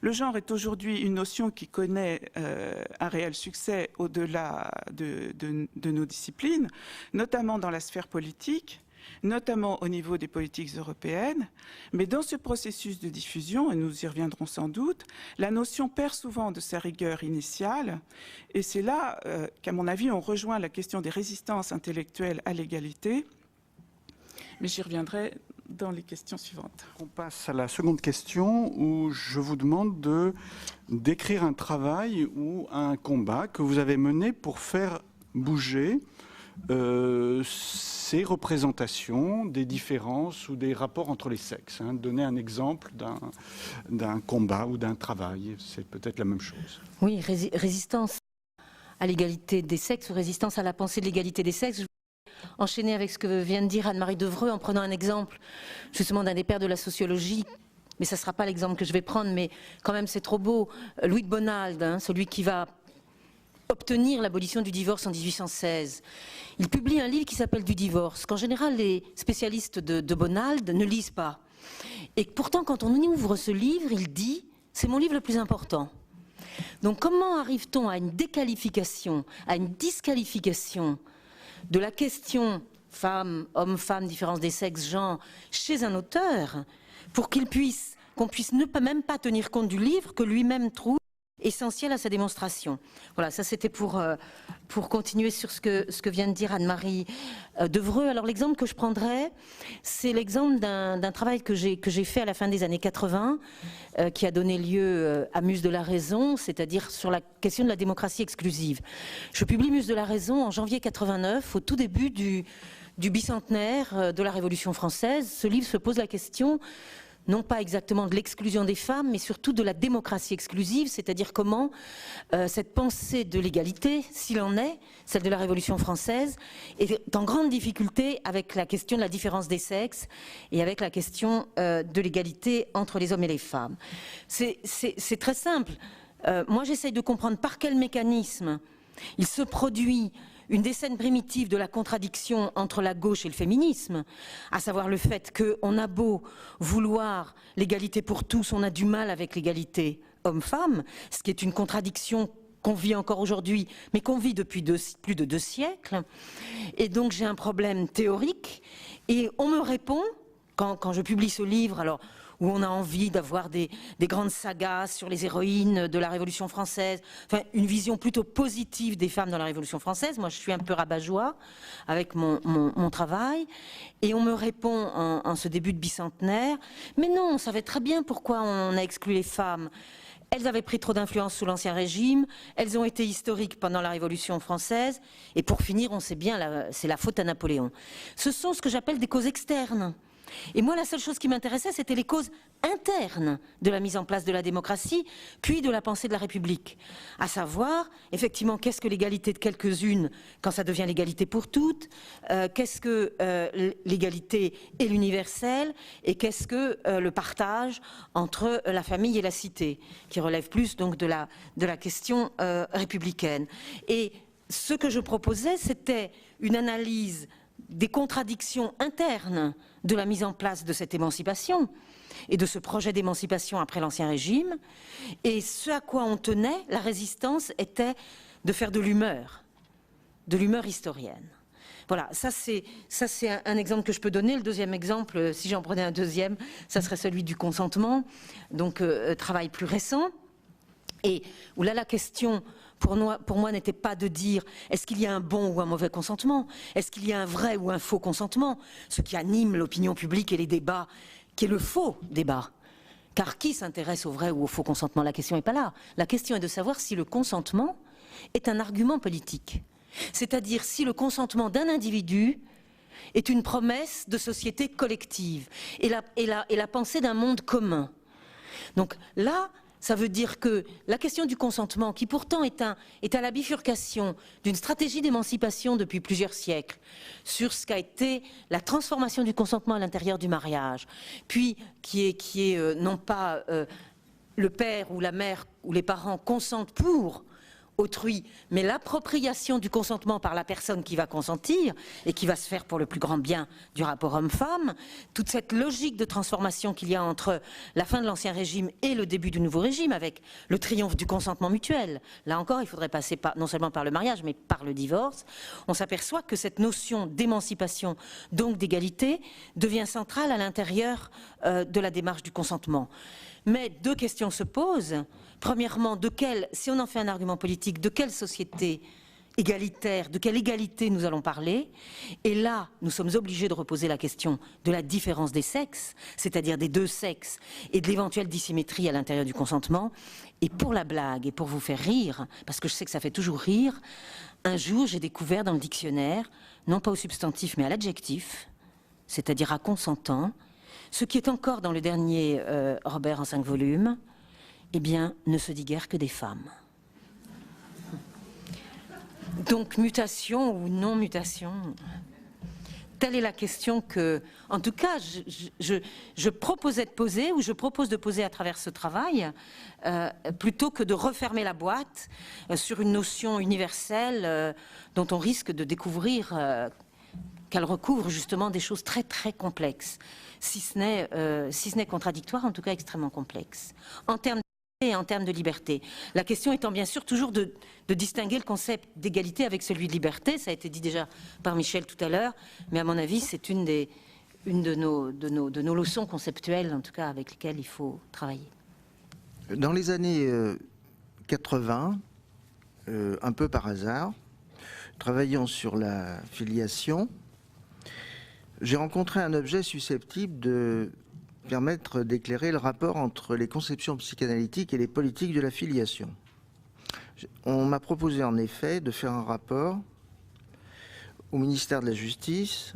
Le genre est aujourd'hui une notion qui connaît un réel succès au-delà de nos disciplines, notamment dans la sphère politique, notamment au niveau des politiques européennes. Mais dans ce processus de diffusion, et nous y reviendrons sans doute, la notion perd souvent de sa rigueur initiale. Et c'est là qu'à mon avis, on rejoint la question des résistances intellectuelles à l'égalité. Mais j'y reviendrai dans les questions suivantes. On passe à la seconde question où je vous demande de décrire un travail ou un combat que vous avez mené pour faire bouger ces représentations des différences ou des rapports entre les sexes. Donner un exemple d'un combat ou d'un travail, c'est peut-être la même chose. Oui, résistance à l'égalité des sexes ou résistance à la pensée de l'égalité des sexes. Je vais enchaîner avec ce que vient de dire Anne-Marie Devreux en prenant un exemple justement d'un des pères de la sociologie. Mais ça ne sera pas l'exemple que je vais prendre, mais quand même c'est trop beau. Louis de Bonald, celui qui va obtenir l'abolition du divorce en 1816. Il publie un livre qui s'appelle Du divorce, qu'en général les spécialistes de Bonald ne lisent pas. Et pourtant, quand on ouvre ce livre, il dit « c'est mon livre le plus important ». Donc comment arrive-t-on à une déqualification, à une disqualification de la question femme, homme, femme, différence des sexes, genre, chez un auteur, pour qu'on puisse ne pas même pas tenir compte du livre que lui-même trouve essentiel à sa démonstration. Voilà, ça c'était pour continuer sur ce que vient de dire Anne-Marie Devreux. Alors l'exemple que je prendrais, c'est l'exemple d'un travail que j'ai fait à la fin des années 80, qui a donné lieu à Muse de la Raison, c'est-à-dire sur la question de la démocratie exclusive. Je publie Muse de la Raison en janvier 89, au tout début du bicentenaire de la Révolution française. Ce livre se pose la question non pas exactement de l'exclusion des femmes, mais surtout de la démocratie exclusive, c'est-à-dire comment cette pensée de l'égalité, s'il en est, celle de la Révolution française, est en grande difficulté avec la question de la différence des sexes et avec la question de l'égalité entre les hommes et les femmes. C'est très simple. Moi, j'essaye de comprendre par quel mécanisme il se produit une des scènes primitives de la contradiction entre la gauche et le féminisme, à savoir le fait qu'on a beau vouloir l'égalité pour tous, on a du mal avec l'égalité homme-femme, ce qui est une contradiction qu'on vit encore aujourd'hui, mais qu'on vit depuis plus de 2 siècles. Et donc j'ai un problème théorique, et on me répond, quand je publie ce livre, alors où on a envie d'avoir des grandes sagas sur les héroïnes de la Révolution française, enfin une vision plutôt positive des femmes dans la Révolution française. Moi, je suis un peu rabat-joie avec mon travail, et on me répond en ce début de bicentenaire, mais non, on savait très bien pourquoi on a exclu les femmes. Elles avaient pris trop d'influence sous l'Ancien Régime, elles ont été historiques pendant la Révolution française, et pour finir, on sait bien, c'est la faute à Napoléon. Ce sont ce que j'appelle des causes externes. Et moi, la seule chose qui m'intéressait, c'était les causes internes de la mise en place de la démocratie, puis de la pensée de la République. À savoir, effectivement, qu'est-ce que l'égalité de quelques-unes quand ça devient l'égalité pour toutes, qu'est-ce que l'égalité et l'universel, et qu'est-ce que le partage entre la famille et la cité, qui relève plus donc de la question républicaine. Et ce que je proposais, c'était une analyse des contradictions internes de la mise en place de cette émancipation et de ce projet d'émancipation après l'Ancien Régime. Et ce à quoi on tenait, la résistance, était de faire de l'humeur historienne. Voilà, ça c'est un exemple que je peux donner. Le deuxième exemple, si j'en prenais un deuxième, ça serait celui du consentement, donc travail plus récent, et où là la question pour moi n'était pas de dire est-ce qu'il y a un bon ou un mauvais consentement, est-ce qu'il y a un vrai ou un faux consentement, ce qui anime l'opinion publique et les débats, qui est le faux débat. Car qui s'intéresse au vrai ou au faux consentement? La question n'est pas là. La question est de savoir si le consentement est un argument politique. C'est-à-dire si le consentement d'un individu est une promesse de société collective et la pensée d'un monde commun. Donc là, ça veut dire que la question du consentement, qui pourtant est à la bifurcation d'une stratégie d'émancipation depuis plusieurs siècles, sur ce qu'a été la transformation du consentement à l'intérieur du mariage, puis qui est non pas le père ou la mère ou les parents consentent pour autrui, mais l'appropriation du consentement par la personne qui va consentir et qui va se faire pour le plus grand bien du rapport homme-femme, toute cette logique de transformation qu'il y a entre la fin de l'Ancien Régime et le début du Nouveau Régime, avec le triomphe du consentement mutuel. Là encore, il faudrait passer non seulement par le mariage, mais par le divorce. On s'aperçoit que cette notion d'émancipation, donc d'égalité, devient centrale à l'intérieur de la démarche du consentement. Mais deux questions se posent. Premièrement, si on en fait un argument politique, de quelle société égalitaire, de quelle égalité nous allons parler? Et là, nous sommes obligés de reposer la question de la différence des sexes, c'est-à-dire des deux sexes, et de l'éventuelle dissymétrie à l'intérieur du consentement. Et pour la blague, et pour vous faire rire, parce que je sais que ça fait toujours rire, un jour j'ai découvert dans le dictionnaire, non pas au substantif mais à l'adjectif, c'est-à-dire à consentant, ce qui est encore dans le dernier Robert en 5 volumes, eh bien, ne se dit guère que des femmes. Donc, mutation ou non-mutation, telle est la question que, en tout cas, je proposais de poser, ou je propose de poser à travers ce travail, plutôt que de refermer la boîte sur une notion universelle dont on risque de découvrir qu'elle recouvre justement des choses très très complexes, si ce n'est contradictoire, en tout cas extrêmement complexe. En termes et en termes de liberté. La question étant bien sûr toujours de distinguer le concept d'égalité avec celui de liberté. Ça a été dit déjà par Michel tout à l'heure, mais à mon avis, c'est une de nos leçons conceptuelles, en tout cas avec lesquelles il faut travailler. Dans les années 80, un peu par hasard, travaillant sur la filiation, j'ai rencontré un objet susceptible de permettre d'éclairer le rapport entre les conceptions psychanalytiques et les politiques de la filiation. On m'a proposé en effet de faire un rapport au ministère de la Justice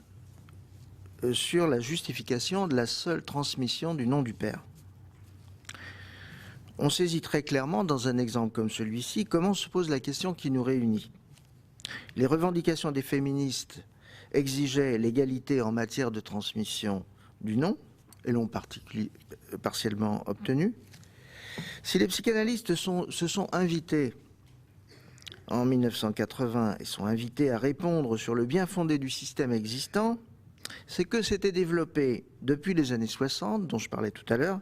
sur la justification de la seule transmission du nom du père. On saisit très clairement, dans un exemple comme celui-ci, comment se pose la question qui nous réunit. Les revendications des féministes exigeaient l'égalité en matière de transmission du nom, et l'ont partiellement obtenu. Si les psychanalystes se sont invités en 1980 et sont invités à répondre sur le bien fondé du système existant, c'est que s'était développée depuis les années 60, dont je parlais tout à l'heure,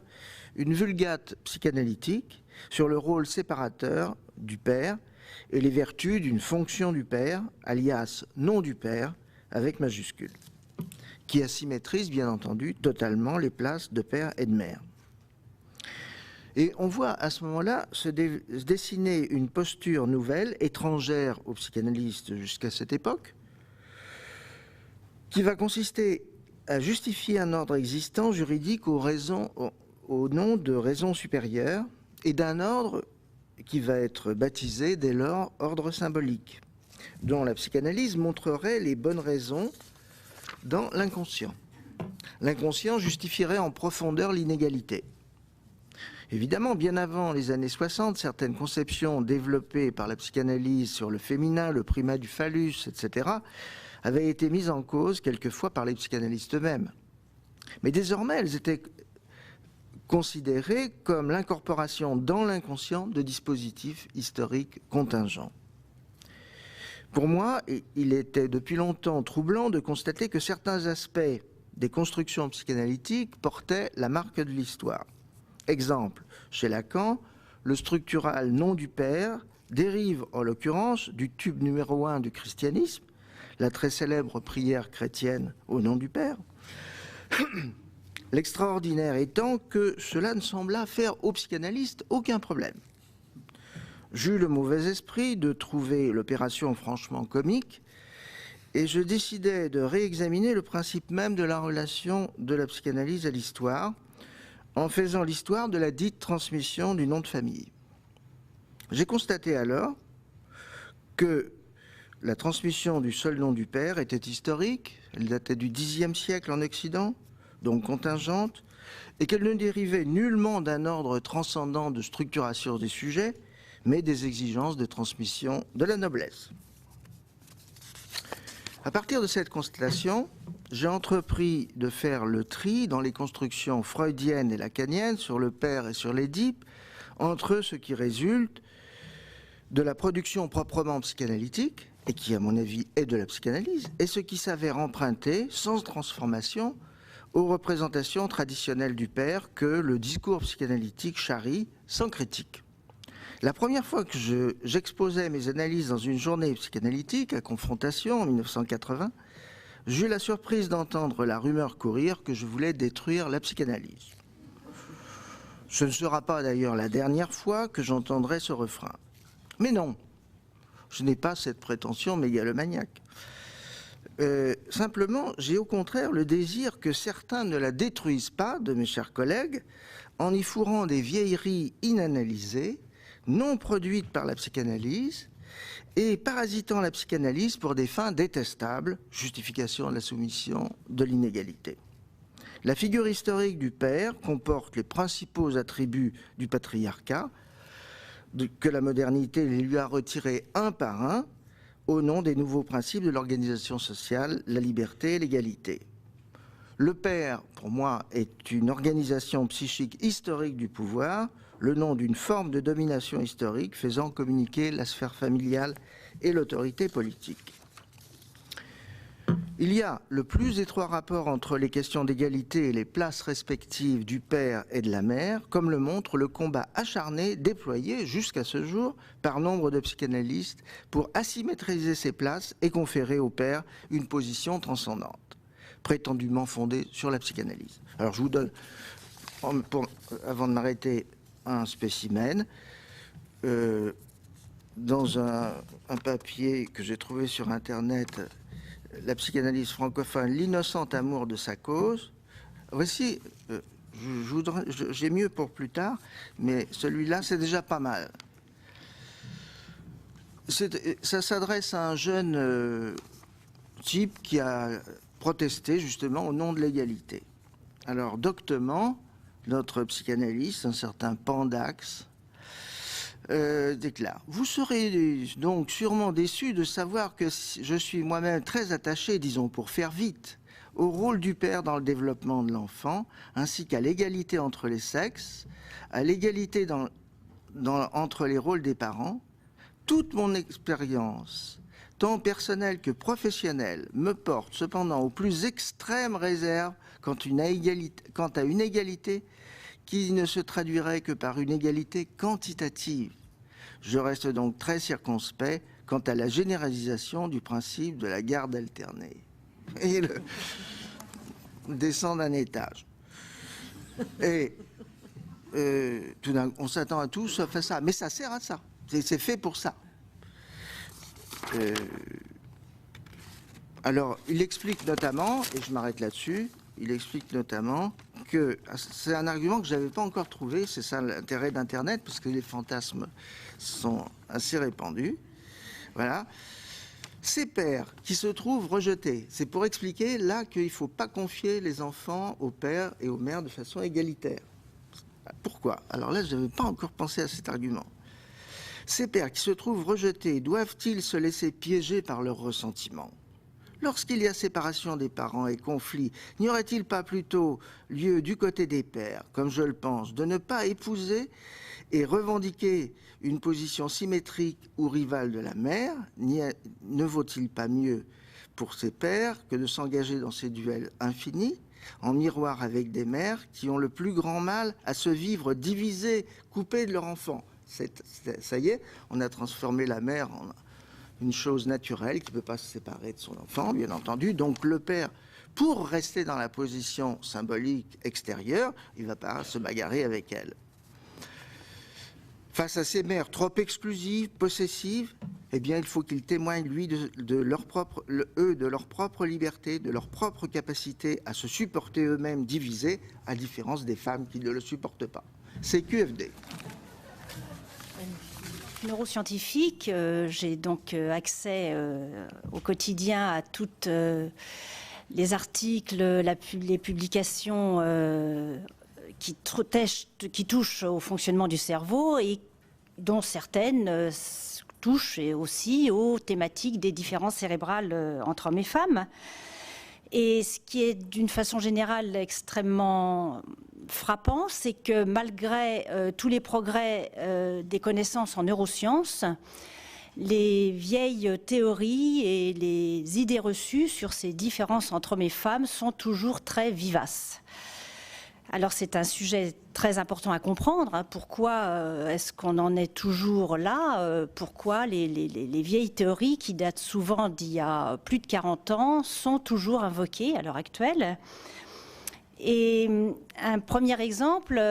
une vulgate psychanalytique sur le rôle séparateur du père et les vertus d'une fonction du père, alias nom du père, avec majuscule, qui asymétrise bien entendu totalement les places de père et de mère. Et on voit à ce moment-là se dessiner une posture nouvelle, étrangère aux psychanalystes jusqu'à cette époque, qui va consister à justifier un ordre existant juridique au nom de raisons supérieures et d'un ordre qui va être baptisé dès lors ordre symbolique, dont la psychanalyse montrerait les bonnes raisons dans l'inconscient. L'inconscient justifierait en profondeur l'inégalité. Évidemment, bien avant les années 60, certaines conceptions développées par la psychanalyse sur le féminin, le primat du phallus, etc., avaient été mises en cause quelquefois par les psychanalystes eux-mêmes. Mais désormais, elles étaient considérées comme l'incorporation dans l'inconscient de dispositifs historiques contingents. Pour moi, il était depuis longtemps troublant de constater que certains aspects des constructions psychanalytiques portaient la marque de l'histoire. Exemple, chez Lacan, le structural nom du père dérive en l'occurrence du tube numéro 1 du christianisme, la très célèbre prière chrétienne au nom du père. L'extraordinaire étant que cela ne sembla faire aux psychanalystes aucun problème. J'eus le mauvais esprit de trouver l'opération franchement comique et je décidai de réexaminer le principe même de la relation de la psychanalyse à l'histoire en faisant l'histoire de la dite transmission du nom de famille. J'ai constaté alors que la transmission du seul nom du père était historique, elle datait du Xe siècle en Occident, donc contingente, et qu'elle ne dérivait nullement d'un ordre transcendant de structuration des sujets, mais des exigences de transmission de la noblesse. À partir de cette constatation, j'ai entrepris de faire le tri dans les constructions freudiennes et lacaniennes sur le père et sur l'Édipe, entre ce qui résulte de la production proprement psychanalytique, et qui à mon avis est de la psychanalyse, et ce qui s'avère emprunté, sans transformation, aux représentations traditionnelles du père que le discours psychanalytique charrie sans critique. La première fois que j'exposais mes analyses dans une journée psychanalytique à Confrontation en 1980, j'eus la surprise d'entendre la rumeur courir que je voulais détruire la psychanalyse. Ce ne sera pas d'ailleurs la dernière fois que j'entendrai ce refrain. Mais non, je n'ai pas cette prétention mégalomaniaque. Simplement, j'ai au contraire le désir que certains ne la détruisent pas, de mes chers collègues, en y fourrant des vieilleries inanalysées, non produites par la psychanalyse, et parasitant la psychanalyse pour des fins détestables, justification de la soumission, de l'inégalité. La figure historique du père comporte les principaux attributs du patriarcat, que la modernité lui a retirés un par un, au nom des nouveaux principes de l'organisation sociale, la liberté et l'égalité. Le père, pour moi, est une organisation psychique historique du pouvoir, le nom d'une forme de domination historique faisant communiquer la sphère familiale et l'autorité politique. Il y a le plus étroit rapport entre les questions d'égalité et les places respectives du père et de la mère, comme le montre le combat acharné déployé jusqu'à ce jour par nombre de psychanalystes pour asymétriser ces places et conférer au père une position transcendante, prétendument fondée sur la psychanalyse. Alors je vous donne, avant de m'arrêter, un spécimen dans un papier que j'ai trouvé sur Internet, la psychanalyse francophone, l'innocent amour de sa cause. Voici, j'ai mieux pour plus tard, mais celui-là, c'est déjà pas mal. Ça s'adresse à un jeune type qui a protesté justement au nom de l'égalité. Alors, doctement, notre psychanalyste, un certain Pandax, déclare: vous serez donc sûrement déçu de savoir que je suis moi-même très attaché, disons pour faire vite, au rôle du père dans le développement de l'enfant, ainsi qu'à l'égalité entre les sexes, à l'égalité entre les rôles des parents. Toute mon expérience, tant personnelle que professionnelle, me porte cependant aux plus extrêmes réserves quant à une égalité qui ne se traduirait que par une égalité quantitative. Je reste donc très circonspect quant à la généralisation du principe de la garde alternée. Et descend d'un étage. Et on s'attend à tout sauf à ça. Mais ça sert à ça. C'est fait pour ça. Alors, il explique notamment, et je m'arrête là-dessus, il explique notamment que c'est un argument que je n'avais pas encore trouvé, c'est ça l'intérêt d'Internet, parce que les fantasmes sont assez répandus. Voilà. Ces pères qui se trouvent rejetés, c'est pour expliquer là qu'il ne faut pas confier les enfants aux pères et aux mères de façon égalitaire. Pourquoi? Alors là, je n'avais pas encore pensé à cet argument. Ces pères qui se trouvent rejetés, doivent-ils se laisser piéger par leurs ressentiments? Lorsqu'il y a séparation des parents et conflit, n'y aurait-il pas plutôt lieu du côté des pères, comme je le pense, de ne pas épouser et revendiquer une position symétrique ou rivale de la mère? Ne vaut-il pas mieux pour ces pères que de s'engager dans ces duels infinis, en miroir avec des mères qui ont le plus grand mal à se vivre divisées, coupées de leur enfant? Ça y est, on a transformé la mère en une chose naturelle qui ne peut pas se séparer de son enfant, bien entendu. Donc le père, pour rester dans la position symbolique extérieure, il ne va pas se bagarrer avec elle. Face à ces mères trop exclusives, possessives, eh bien, il faut qu'ils témoignent, lui, de leur propre liberté, de leur propre capacité à se supporter eux-mêmes divisés, à différence des femmes qui ne le supportent pas. C'est QFD. Neuroscientifique, j'ai donc accès au quotidien à toutes les articles, les publications qui touchent au fonctionnement du cerveau et dont certaines touchent aussi aux thématiques des différences cérébrales entre hommes et femmes. Et ce qui est d'une façon générale extrêmement frappant, c'est que malgré tous les progrès des connaissances en neurosciences, les vieilles théories et les idées reçues sur ces différences entre hommes et femmes sont toujours très vivaces. Alors c'est un sujet très important à comprendre. Hein. Pourquoi est-ce qu'on en est toujours là? Pourquoi les vieilles théories qui datent souvent d'il y a plus de 40 ans sont toujours invoquées à l'heure actuelle? Et un premier exemple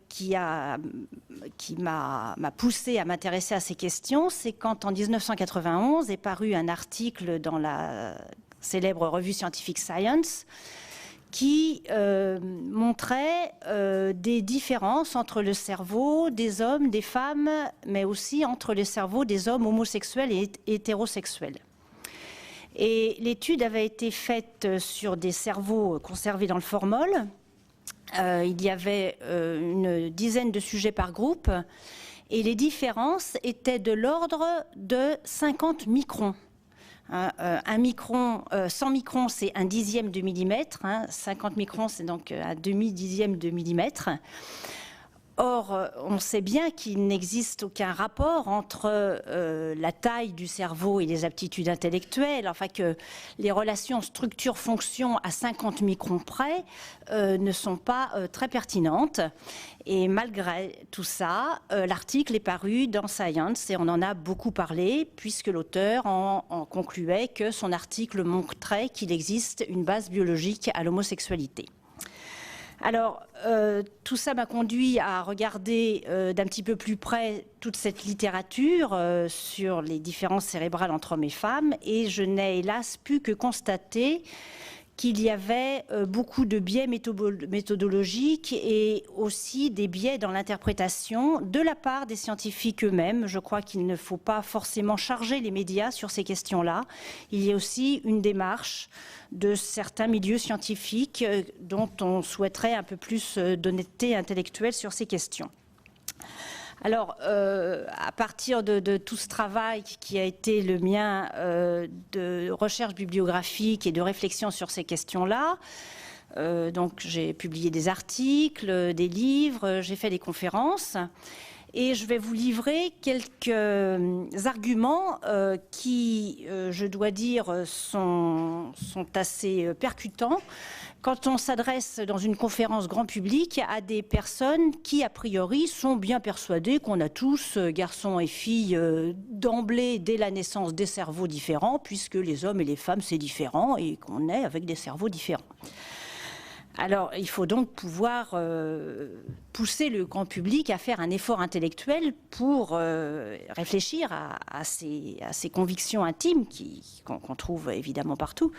qui m'a poussé à m'intéresser à ces questions, c'est quand en 1991 est paru un article dans la célèbre revue scientifique Science qui montrait des différences entre le cerveau des hommes, des femmes, mais aussi entre le cerveau des hommes homosexuels et hétérosexuels. Et l'étude avait été faite sur des cerveaux conservés dans le formol. Il y avait une dizaine de sujets par groupe et les différences étaient de l'ordre de 50 microns. Un micron, 100 microns, c'est un dixième de millimètre. 50 microns, c'est donc un demi-dixième de millimètre. Or, on sait bien qu'il n'existe aucun rapport entre la taille du cerveau et les aptitudes intellectuelles, enfin que les relations structure-fonction à 50 microns près ne sont pas très pertinentes. Et malgré tout ça, l'article est paru dans Science et on en a beaucoup parlé puisque l'auteur en concluait que son article montrait qu'il existe une base biologique à l'homosexualité. Alors, tout ça m'a conduit à regarder d'un petit peu plus près toute cette littérature sur les différences cérébrales entre hommes et femmes et je n'ai hélas pu que constater qu'il y avait beaucoup de biais méthodologiques et aussi des biais dans l'interprétation de la part des scientifiques eux-mêmes. Je crois qu'il ne faut pas forcément charger les médias sur ces questions-là. Il y a aussi une démarche de certains milieux scientifiques dont on souhaiterait un peu plus d'honnêteté intellectuelle sur ces questions. Alors, à partir de tout ce travail qui a été le mien de recherche bibliographique et de réflexion sur ces questions-là, donc j'ai publié des articles, des livres, j'ai fait des conférences. Et je vais vous livrer quelques arguments qui, je dois dire, sont assez percutants quand on s'adresse dans une conférence grand public à des personnes qui, a priori, sont bien persuadées qu'on a tous, garçons et filles, d'emblée, dès la naissance, des cerveaux différents, puisque les hommes et les femmes, c'est différent, et qu'on est avec des cerveaux différents. Alors, il faut donc pouvoir pousser le grand public à faire un effort intellectuel pour réfléchir à ces convictions intimes qu'on trouve évidemment partout.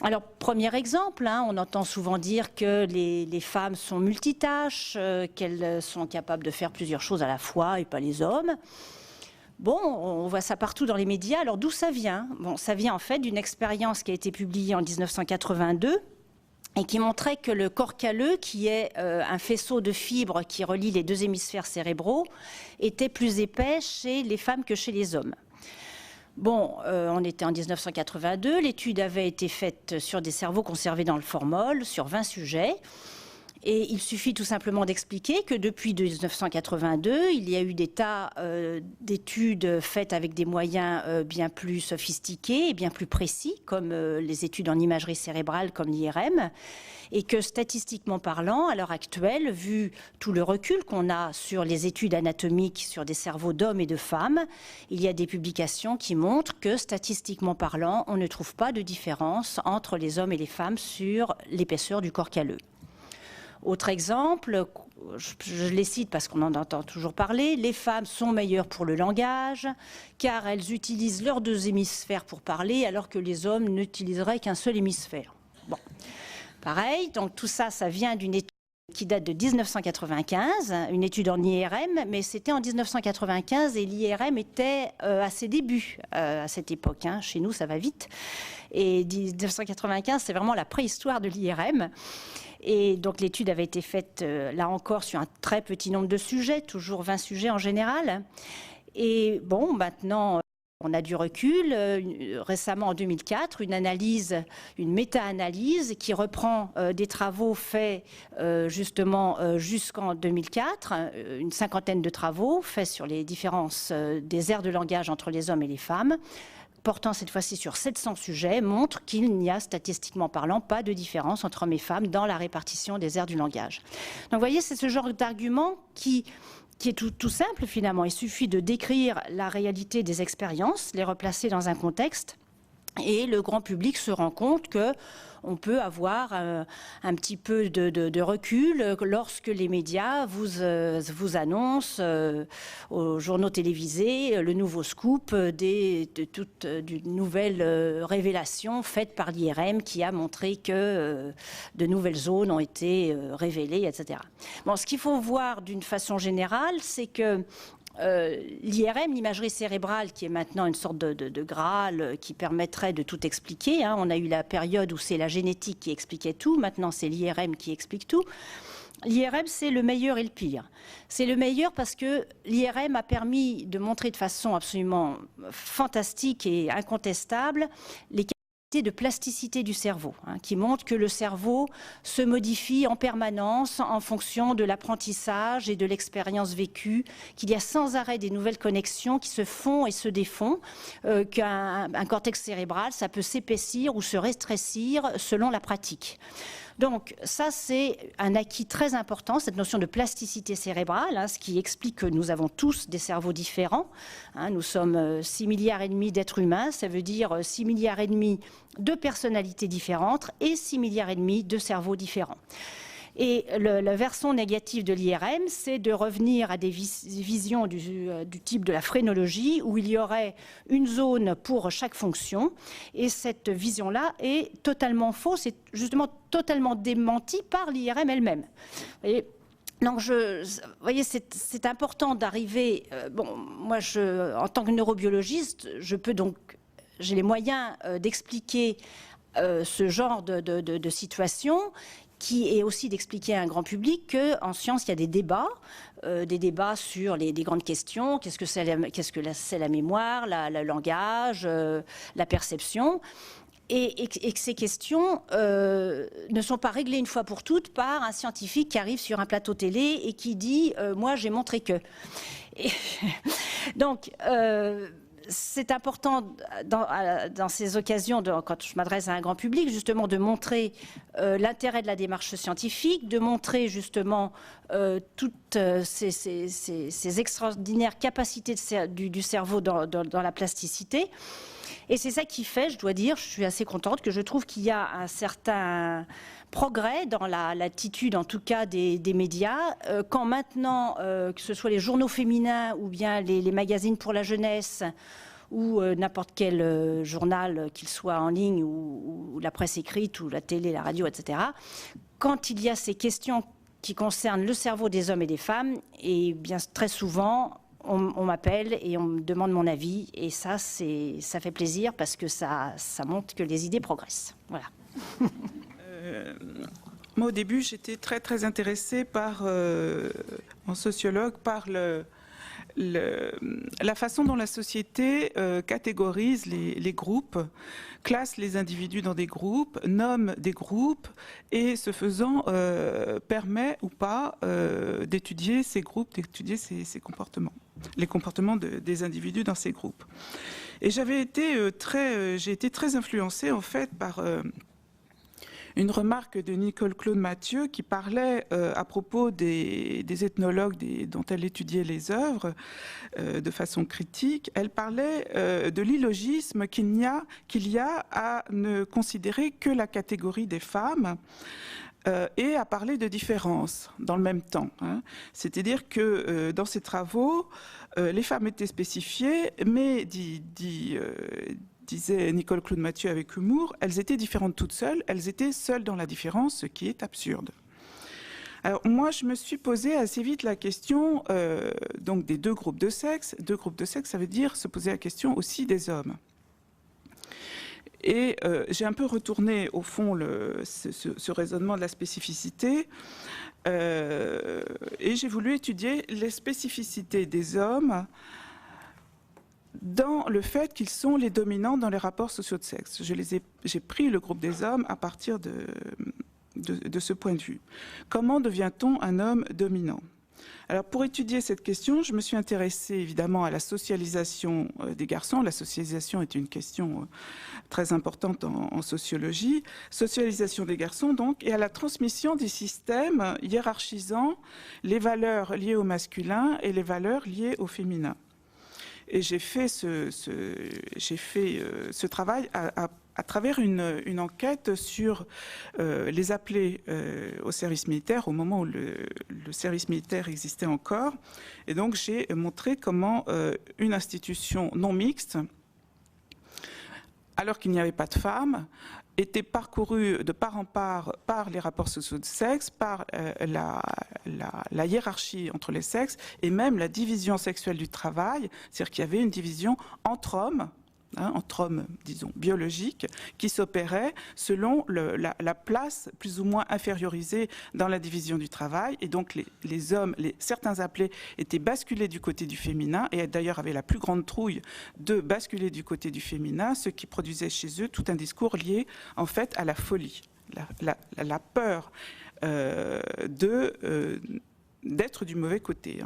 Alors, premier exemple, on entend souvent dire que les femmes sont multitâches, qu'elles sont capables de faire plusieurs choses à la fois et pas les hommes. Bon, on voit ça partout dans les médias. Alors, d'où ça vient? Bon, ça vient en fait d'une expérience qui a été publiée en 1982 et qui montrait que le corps calleux, qui est un faisceau de fibres qui relie les deux hémisphères cérébraux, était plus épais chez les femmes que chez les hommes. Bon, on était en 1982, l'étude avait été faite sur des cerveaux conservés dans le formol, sur 20 sujets. Et il suffit tout simplement d'expliquer que depuis 1982, il y a eu des tas d'études faites avec des moyens bien plus sophistiqués et bien plus précis, comme les études en imagerie cérébrale, comme l'IRM, et que statistiquement parlant, à l'heure actuelle, vu tout le recul qu'on a sur les études anatomiques sur des cerveaux d'hommes et de femmes, il y a des publications qui montrent que statistiquement parlant, on ne trouve pas de différence entre les hommes et les femmes sur l'épaisseur du corps calleux. Autre exemple, je les cite parce qu'on en entend toujours parler, les femmes sont meilleures pour le langage car elles utilisent leurs deux hémisphères pour parler alors que les hommes n'utiliseraient qu'un seul hémisphère. Bon, pareil, donc tout ça, ça vient d'une étude qui date de 1995, une étude en IRM, mais c'était en 1995 et l'IRM était à ses débuts à cette époque. Chez nous, ça va vite. Et 1995, c'est vraiment la préhistoire de l'IRM. Et donc l'étude avait été faite, là encore, sur un très petit nombre de sujets, toujours 20 sujets en général. Et bon, maintenant, on a du recul. Récemment, en 2004, une méta-analyse qui reprend des travaux faits justement jusqu'en 2004, une cinquantaine de travaux faits sur les différences des aires de langage entre les hommes et les femmes, portant cette fois-ci sur 700 sujets, montre qu'il n'y a statistiquement parlant pas de différence entre hommes et femmes dans la répartition des aires du langage. Donc vous voyez, c'est ce genre d'argument qui est tout simple finalement. Il suffit de décrire la réalité des expériences, les replacer dans un contexte, et le grand public se rend compte que on peut avoir un petit peu de recul lorsque les médias vous annoncent aux journaux télévisés le nouveau scoop d'une nouvelle révélation faite par l'IRM qui a montré que de nouvelles zones ont été révélées, etc. Bon, ce qu'il faut voir d'une façon générale, c'est que l'IRM, l'imagerie cérébrale, qui est maintenant une sorte de Graal qui permettrait de tout expliquer. On a eu la période où c'est la génétique qui expliquait tout. Maintenant, c'est l'IRM qui explique tout. L'IRM, c'est le meilleur et le pire. C'est le meilleur parce que l'IRM a permis de montrer de façon absolument fantastique et incontestable les de plasticité du cerveau, qui montre que le cerveau se modifie en permanence en fonction de l'apprentissage et de l'expérience vécue, qu'il y a sans arrêt des nouvelles connexions qui se font et se défont, qu'un cortex cérébral, ça peut s'épaissir ou se rétrécir selon la pratique. Donc ça, c'est un acquis très important, cette notion de plasticité cérébrale, ce qui explique que nous avons tous des cerveaux différents. Nous sommes 6,5 milliards d'êtres humains, ça veut dire 6,5 milliards de personnalités différentes et 6,5 milliards de cerveaux différents. Et le versant négatif de l'IRM, c'est de revenir à des visions du type de la phrénologie, où il y aurait une zone pour chaque fonction. Et cette vision-là est totalement fausse, et justement totalement démentie par l'IRM elle-même. Vous voyez, donc, vous voyez, c'est important d'arriver... moi, en tant que neurobiologiste, j'ai les moyens d'expliquer ce genre de situation, qui est aussi d'expliquer à un grand public qu'en science, il y a des débats sur des grandes questions. Qu'est-ce que c'est la mémoire, le langage, la perception, et que ces questions ne sont pas réglées une fois pour toutes par un scientifique qui arrive sur un plateau télé et qui dit « moi, j'ai montré que ». Donc... c'est important dans ces occasions, quand je m'adresse à un grand public, justement de montrer l'intérêt de la démarche scientifique, de montrer justement toutes ces extraordinaires capacités du cerveau dans la plasticité. Et c'est ça qui fait, je dois dire, je suis assez contente, que je trouve qu'il y a un certain progrès dans l'attitude, en tout cas, des médias. Quand maintenant, que ce soit les journaux féminins ou bien les magazines pour la jeunesse, ou n'importe quel journal, qu'il soit en ligne ou la presse écrite ou la télé, la radio, etc., quand il y a ces questions qui concernent le cerveau des hommes et des femmes, et bien très souvent, on m'appelle et on me demande mon avis, et ça fait plaisir parce que ça montre que les idées progressent. Voilà. Moi, au début, j'étais très, très intéressée en sociologue, par la façon dont la société catégorise les groupes, classe les individus dans des groupes, nomme des groupes, et ce faisant permet ou pas d'étudier ces groupes, d'étudier ces comportements, les comportements des individus dans ces groupes. Et j'ai été très influencée en fait par une remarque de Nicole Claude Mathieu qui parlait à propos des ethnologues dont elle étudiait les œuvres de façon critique. Elle parlait de l'illogisme qu'il y a à ne considérer que la catégorie des femmes et à parler de différence dans le même temps. C'est-à-dire que dans ses travaux, les femmes étaient spécifiées, mais disait Nicole Claude Mathieu avec humour, elles étaient différentes toutes seules, elles étaient seules dans la différence, ce qui est absurde. Alors moi, je me suis posé assez vite la question donc des deux groupes de sexe. Deux groupes de sexe, ça veut dire se poser la question aussi des hommes. Et j'ai un peu retourné, au fond, ce raisonnement de la spécificité, et j'ai voulu étudier les spécificités des hommes dans le fait qu'ils sont les dominants dans les rapports sociaux de sexe. J'ai pris le groupe des hommes à partir de ce point de vue. Comment devient-on un homme dominant ? Alors, pour étudier cette question, je me suis intéressée évidemment à la socialisation des garçons. La socialisation est une question très importante en sociologie. Socialisation des garçons, donc, et à la transmission des systèmes hiérarchisant les valeurs liées au masculin et les valeurs liées au féminin. Et j'ai fait ce travail à travers une enquête sur les appelés au service militaire au moment où le service militaire existait encore. Et donc j'ai montré comment une institution non mixte, alors qu'il n'y avait pas de femmes, était parcourue de part en part par les rapports sociaux de sexe, par la hiérarchie entre les sexes et même la division sexuelle du travail, c'est-à-dire qu'il y avait une division entre hommes, disons, biologiques, qui s'opérait selon la place plus ou moins infériorisée dans la division du travail. Et donc les hommes, certains appelés étaient basculés du côté du féminin, et d'ailleurs avaient la plus grande trouille de basculer du côté du féminin, ce qui produisait chez eux tout un discours lié en fait à la folie, la peur d'être du mauvais côté.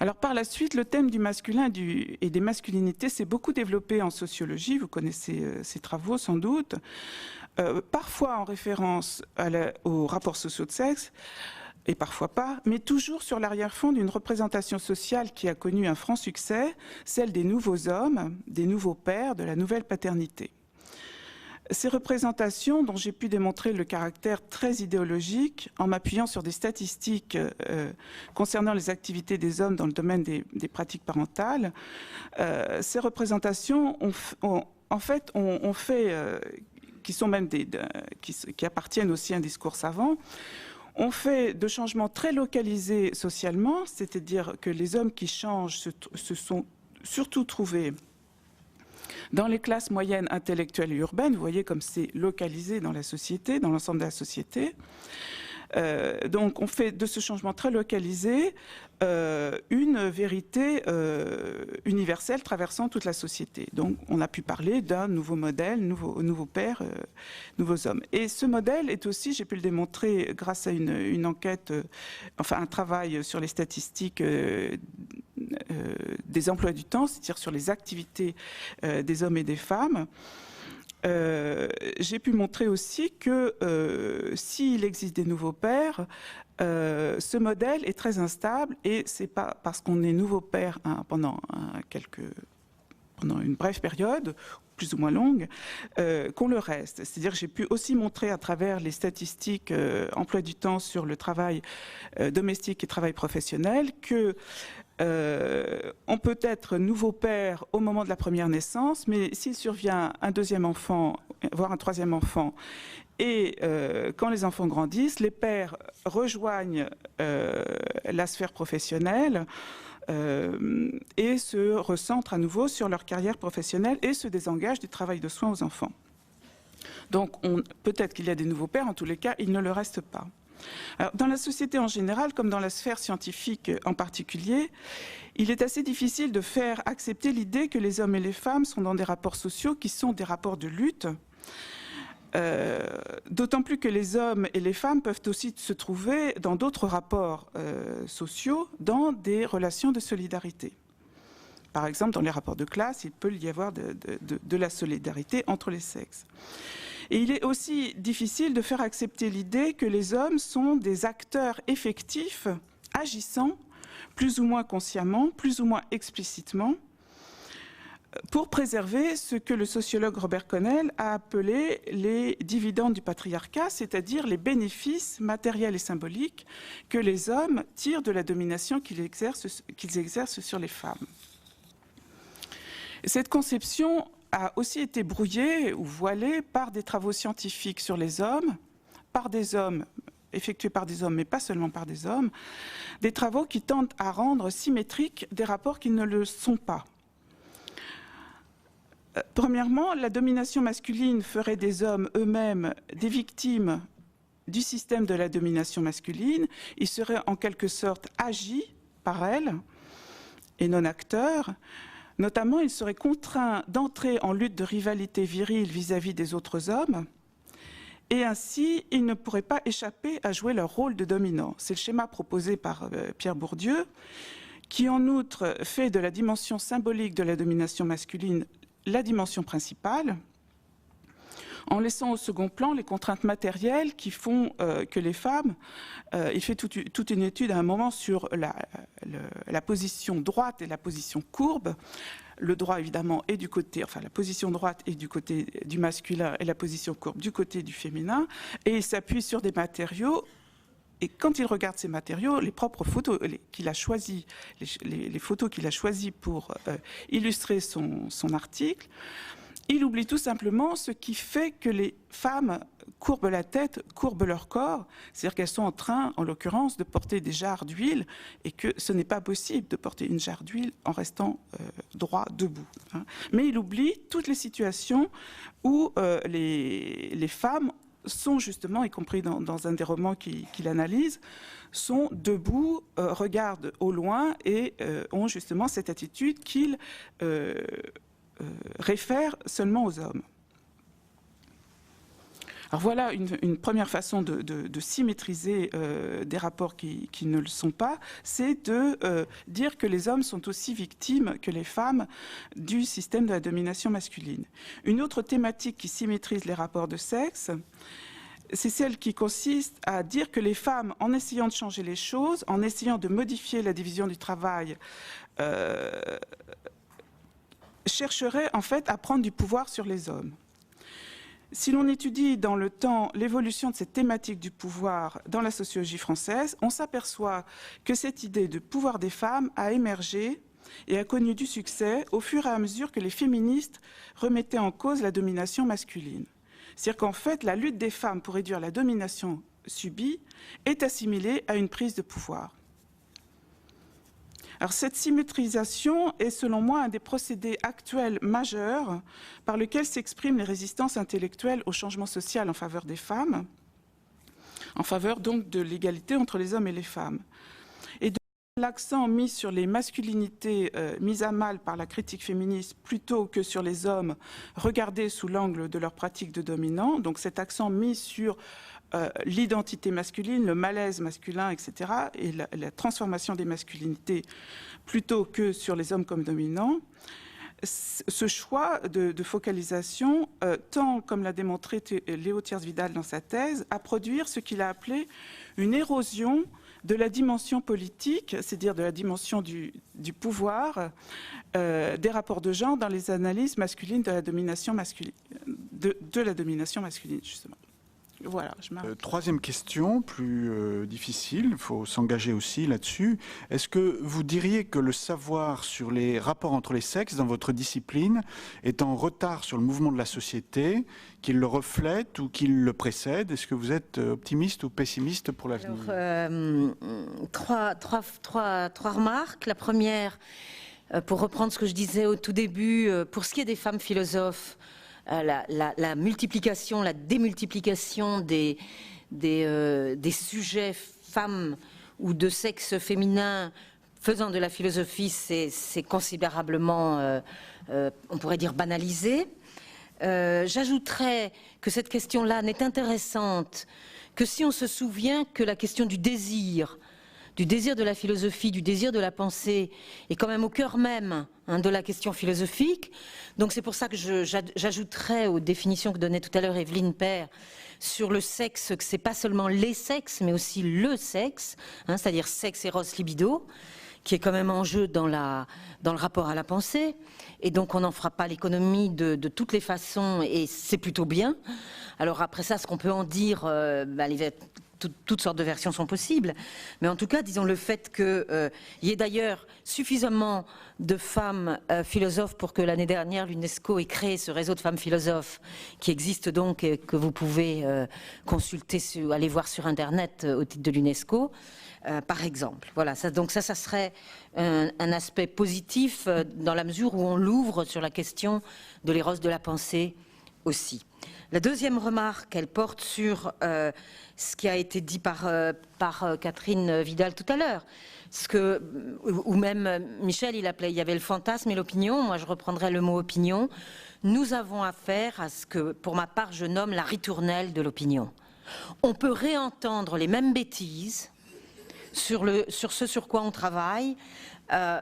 Alors par la suite, le thème du masculin et des masculinités s'est beaucoup développé en sociologie, vous connaissez ces travaux sans doute, parfois en référence aux rapports sociaux de sexe, et parfois pas, mais toujours sur l'arrière-fond d'une représentation sociale qui a connu un franc succès, celle des nouveaux hommes, des nouveaux pères, de la nouvelle paternité. Ces représentations, dont j'ai pu démontrer le caractère très idéologique en m'appuyant sur des statistiques concernant les activités des hommes dans le domaine des pratiques parentales, ces représentations qui sont même qui appartiennent aussi à un discours savant, ont fait de changements très localisés socialement, c'est-à-dire que les hommes qui changent se sont surtout trouvés dans les classes moyennes intellectuelles et urbaines. Vous voyez comme c'est localisé dans la société, dans l'ensemble de la société. Donc on fait de ce changement très localisé une vérité universelle traversant toute la société. Donc on a pu parler d'un nouveau modèle, nouveau père, nouveaux hommes. Et ce modèle est aussi, j'ai pu le démontrer grâce à une enquête, un travail sur les statistiques des emplois du temps, c'est-à-dire sur les activités des hommes et des femmes. J'ai pu montrer aussi que s'il existe des nouveaux pères, ce modèle est très instable, et c'est pas parce qu'on est nouveau père pendant quelques pendant une brève période, plus ou moins longue, qu'on le reste. C'est-à-dire que j'ai pu aussi montrer à travers les statistiques emploi du temps sur le travail domestique et travail professionnel que on peut être nouveau père au moment de la première naissance, mais s'il survient un deuxième enfant, voire un troisième enfant, et quand les enfants grandissent, les pères rejoignent la sphère professionnelle et se recentrent à nouveau sur leur carrière professionnelle et se désengagent du travail de soins aux enfants. Donc peut-être qu'il y a des nouveaux pères, en tous les cas, ils ne le restent pas. Alors, dans la société en général, comme dans la sphère scientifique en particulier, il est assez difficile de faire accepter l'idée que les hommes et les femmes sont dans des rapports sociaux qui sont des rapports de lutte, d'autant plus que les hommes et les femmes peuvent aussi se trouver dans d'autres rapports sociaux, dans des relations de solidarité. Par exemple, dans les rapports de classe, il peut y avoir de la solidarité entre les sexes. Et il est aussi difficile de faire accepter l'idée que les hommes sont des acteurs effectifs, agissant plus ou moins consciemment, plus ou moins explicitement, pour préserver ce que le sociologue Robert Connell a appelé les dividendes du patriarcat, c'est-à-dire les bénéfices matériels et symboliques que les hommes tirent de la domination qu'ils exercent sur les femmes. Cette conception a aussi été brouillée ou voilée par des travaux scientifiques sur les hommes, effectués par des hommes, mais pas seulement par des hommes, des travaux qui tentent à rendre symétriques des rapports qui ne le sont pas. Premièrement, la domination masculine ferait des hommes eux-mêmes des victimes du système de la domination masculine. Ils seraient en quelque sorte agis par elle et non acteurs. Notamment, ils seraient contraints d'entrer en lutte de rivalité virile vis-à-vis des autres hommes, et ainsi, ils ne pourraient pas échapper à jouer leur rôle de dominant. C'est le schéma proposé par Pierre Bourdieu, qui en outre fait de la dimension symbolique de la domination masculine la dimension principale, en laissant au second plan les contraintes matérielles qui font que les femmes, il fait toute une étude à un moment sur la position droite et la position courbe. Le droit évidemment est du côté, enfin la position droite est du côté du masculin et la position courbe du côté du féminin, et il s'appuie sur des matériaux. Et quand il regarde ces matériaux, les propres photos qu'il a choisies, les photos qu'il a choisies pour illustrer son article, il oublie tout simplement ce qui fait que les femmes courbent la tête, courbent leur corps, c'est-à-dire qu'elles sont en train, en l'occurrence, de porter des jarres d'huile et que ce n'est pas possible de porter une jarre d'huile en restant droit, debout. Mais il oublie toutes les situations où les femmes sont justement, y compris dans un des romans qu'il analyse, sont debout, regardent au loin et ont justement cette attitude qu'ils réfèrent seulement aux hommes. Alors voilà une première façon de symétriser des rapports qui ne le sont pas, c'est de dire que les hommes sont aussi victimes que les femmes du système de la domination masculine. Une autre thématique qui symétrise les rapports de sexe, c'est celle qui consiste à dire que les femmes, en essayant de changer les choses, en essayant de modifier la division du travail, chercheraient en fait à prendre du pouvoir sur les hommes. Si l'on étudie dans le temps l'évolution de cette thématique du pouvoir dans la sociologie française, on s'aperçoit que cette idée de pouvoir des femmes a émergé et a connu du succès au fur et à mesure que les féministes remettaient en cause la domination masculine. C'est-à-dire qu'en fait, la lutte des femmes pour réduire la domination subie est assimilée à une prise de pouvoir. Alors, cette symétrisation est, selon moi, un des procédés actuels majeurs par lequel s'expriment les résistances intellectuelles au changement social en faveur des femmes, en faveur donc de l'égalité entre les hommes et les femmes. Et de l'accent mis sur les masculinités mises à mal par la critique féministe plutôt que sur les hommes regardés sous l'angle de leur pratique de dominant, donc cet accent mis sur l'identité masculine, le malaise masculin, etc., et la transformation des masculinités plutôt que sur les hommes comme dominants. Ce choix de focalisation tend, comme l'a démontré Léo Thiers-Vidal dans sa thèse, à produire ce qu'il a appelé une érosion de la dimension politique, c'est-à-dire de la dimension du pouvoir, des rapports de genre dans les analyses masculines de la domination masculine, de la domination masculine, justement. Voilà, je m'arrête. Troisième question, plus difficile, il faut s'engager aussi là-dessus. Est-ce que vous diriez que le savoir sur les rapports entre les sexes dans votre discipline est en retard sur le mouvement de la société, qu'il le reflète ou qu'il le précède? Est-ce que vous êtes optimiste ou pessimiste pour l'avenir? Trois remarques. La première, pour reprendre ce que je disais au tout début, pour ce qui est des femmes philosophes, la multiplication, la démultiplication des sujets femmes ou de sexe féminin faisant de la philosophie, c'est considérablement, on pourrait dire, banalisé. J'ajouterais que cette question-là n'est intéressante que si on se souvient que la question du désir de la philosophie, du désir de la pensée, est quand même au cœur même de la question philosophique. Donc c'est pour ça que j'ajouterais aux définitions que donnait tout à l'heure Evelyne Père sur le sexe, que c'est pas seulement les sexes, mais aussi le sexe, c'est-à-dire sexe, éros, libido, qui est quand même en jeu dans le rapport à la pensée. Et donc on n'en fera pas l'économie de toutes les façons, et c'est plutôt bien. Alors après ça, ce qu'on peut en dire, toutes sortes de versions sont possibles, mais en tout cas, disons le fait qu'il y ait d'ailleurs suffisamment de femmes philosophes pour que l'année dernière l'UNESCO ait créé ce réseau de femmes philosophes qui existe donc et que vous pouvez consulter, aller voir sur Internet au titre de l'UNESCO, par exemple. Voilà, donc ça serait un aspect positif dans la mesure où on l'ouvre sur la question de l'éros de la pensée aussi. La deuxième remarque, elle porte sur ce qui a été dit par Catherine Vidal tout à l'heure, ou même Michel, il y avait le fantasme et l'opinion. Moi, je reprendrais le mot opinion. Nous avons affaire à ce que, pour ma part, je nomme la ritournelle de l'opinion. On peut réentendre les mêmes bêtises sur ce sur quoi on travaille, de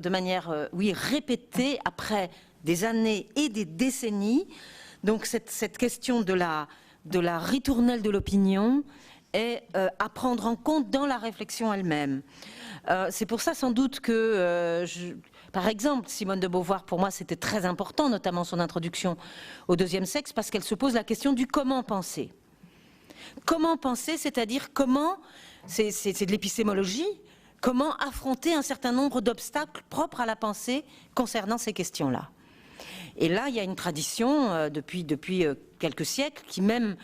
manière répétée après des années et des décennies. Donc cette question de la ritournelle de l'opinion est à prendre en compte dans la réflexion elle-même. C'est pour ça sans doute que, par exemple, Simone de Beauvoir, pour moi, c'était très important, notamment son introduction au deuxième sexe, parce qu'elle se pose la question du comment penser. Comment penser, c'est-à-dire comment, c'est de l'épistémologie, comment affronter un certain nombre d'obstacles propres à la pensée concernant ces questions-là. Et là, il y a une tradition depuis quelques siècles qui, même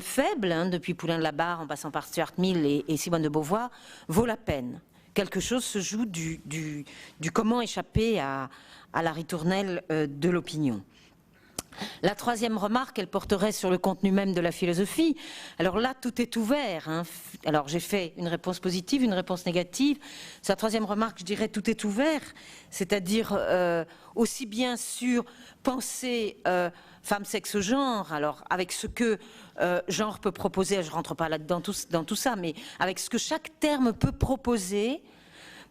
faible, depuis Poulain de la Barre en passant par Stuart Mill et Simone de Beauvoir, vaut la peine. Quelque chose se joue du comment échapper à la ritournelle de l'opinion. La troisième remarque, elle porterait sur le contenu même de la philosophie. Alors là, tout est ouvert. Alors j'ai fait une réponse positive, une réponse négative. Sa troisième remarque, je dirais, tout est ouvert. C'est-à-dire aussi bien sur penser femme, sexe, genre, alors avec ce que genre peut proposer, je ne rentre pas là-dedans dans tout ça, mais avec ce que chaque terme peut proposer,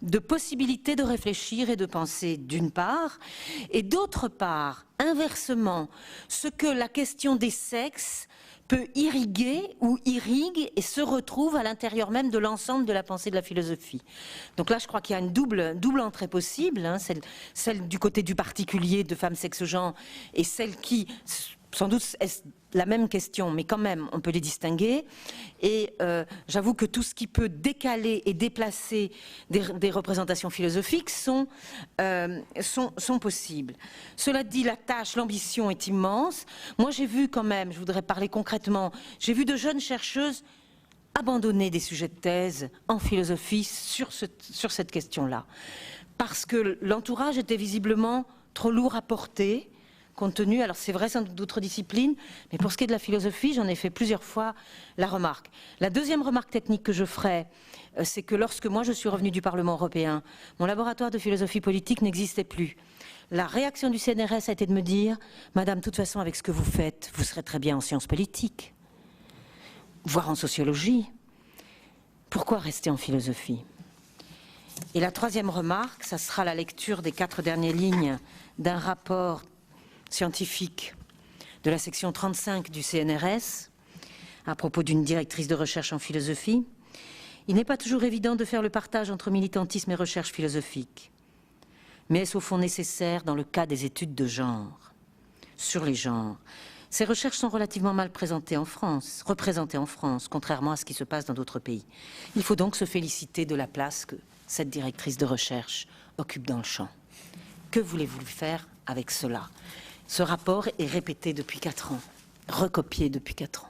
de possibilités de réfléchir et de penser d'une part, et d'autre part, inversement, ce que la question des sexes peut irriguer ou irrigue et se retrouve à l'intérieur même de l'ensemble de la pensée de la philosophie. Donc là, je crois qu'il y a une double entrée possible, celle du côté du particulier de femme, sexe, genre, et celle qui, sans doute, est la même question, mais quand même, on peut les distinguer. Et j'avoue que tout ce qui peut décaler et déplacer des représentations philosophiques sont possibles. Cela dit, la tâche, l'ambition est immense. Moi, j'ai vu quand même, je voudrais parler concrètement, j'ai vu de jeunes chercheuses abandonner des sujets de thèse en philosophie sur cette question-là. Parce que l'entourage était visiblement trop lourd à porter, compte tenu, alors c'est vrai sans doute d'autres disciplines, mais pour ce qui est de la philosophie, j'en ai fait plusieurs fois la remarque. La deuxième remarque technique que je ferai, c'est que lorsque moi je suis revenue du Parlement européen, mon laboratoire de philosophie politique n'existait plus. La réaction du CNRS a été de me dire « Madame, de toute façon, avec ce que vous faites, vous serez très bien en sciences politiques, voire en sociologie. Pourquoi rester en philosophie ?» Et la troisième remarque, ça sera la lecture des 4 dernières lignes d'un rapport scientifique de la section 35 du CNRS, à propos d'une directrice de recherche en philosophie. Il n'est pas toujours évident de faire le partage entre militantisme et recherche philosophique. Mais est-ce au fond nécessaire dans le cas des études de genre, sur les genres? Ces recherches sont relativement mal représentées en France, contrairement à ce qui se passe dans d'autres pays. Il faut donc se féliciter de la place que cette directrice de recherche occupe dans le champ. Que voulez-vous faire avec cela? Ce rapport est répété depuis 4 ans, recopié depuis 4 ans.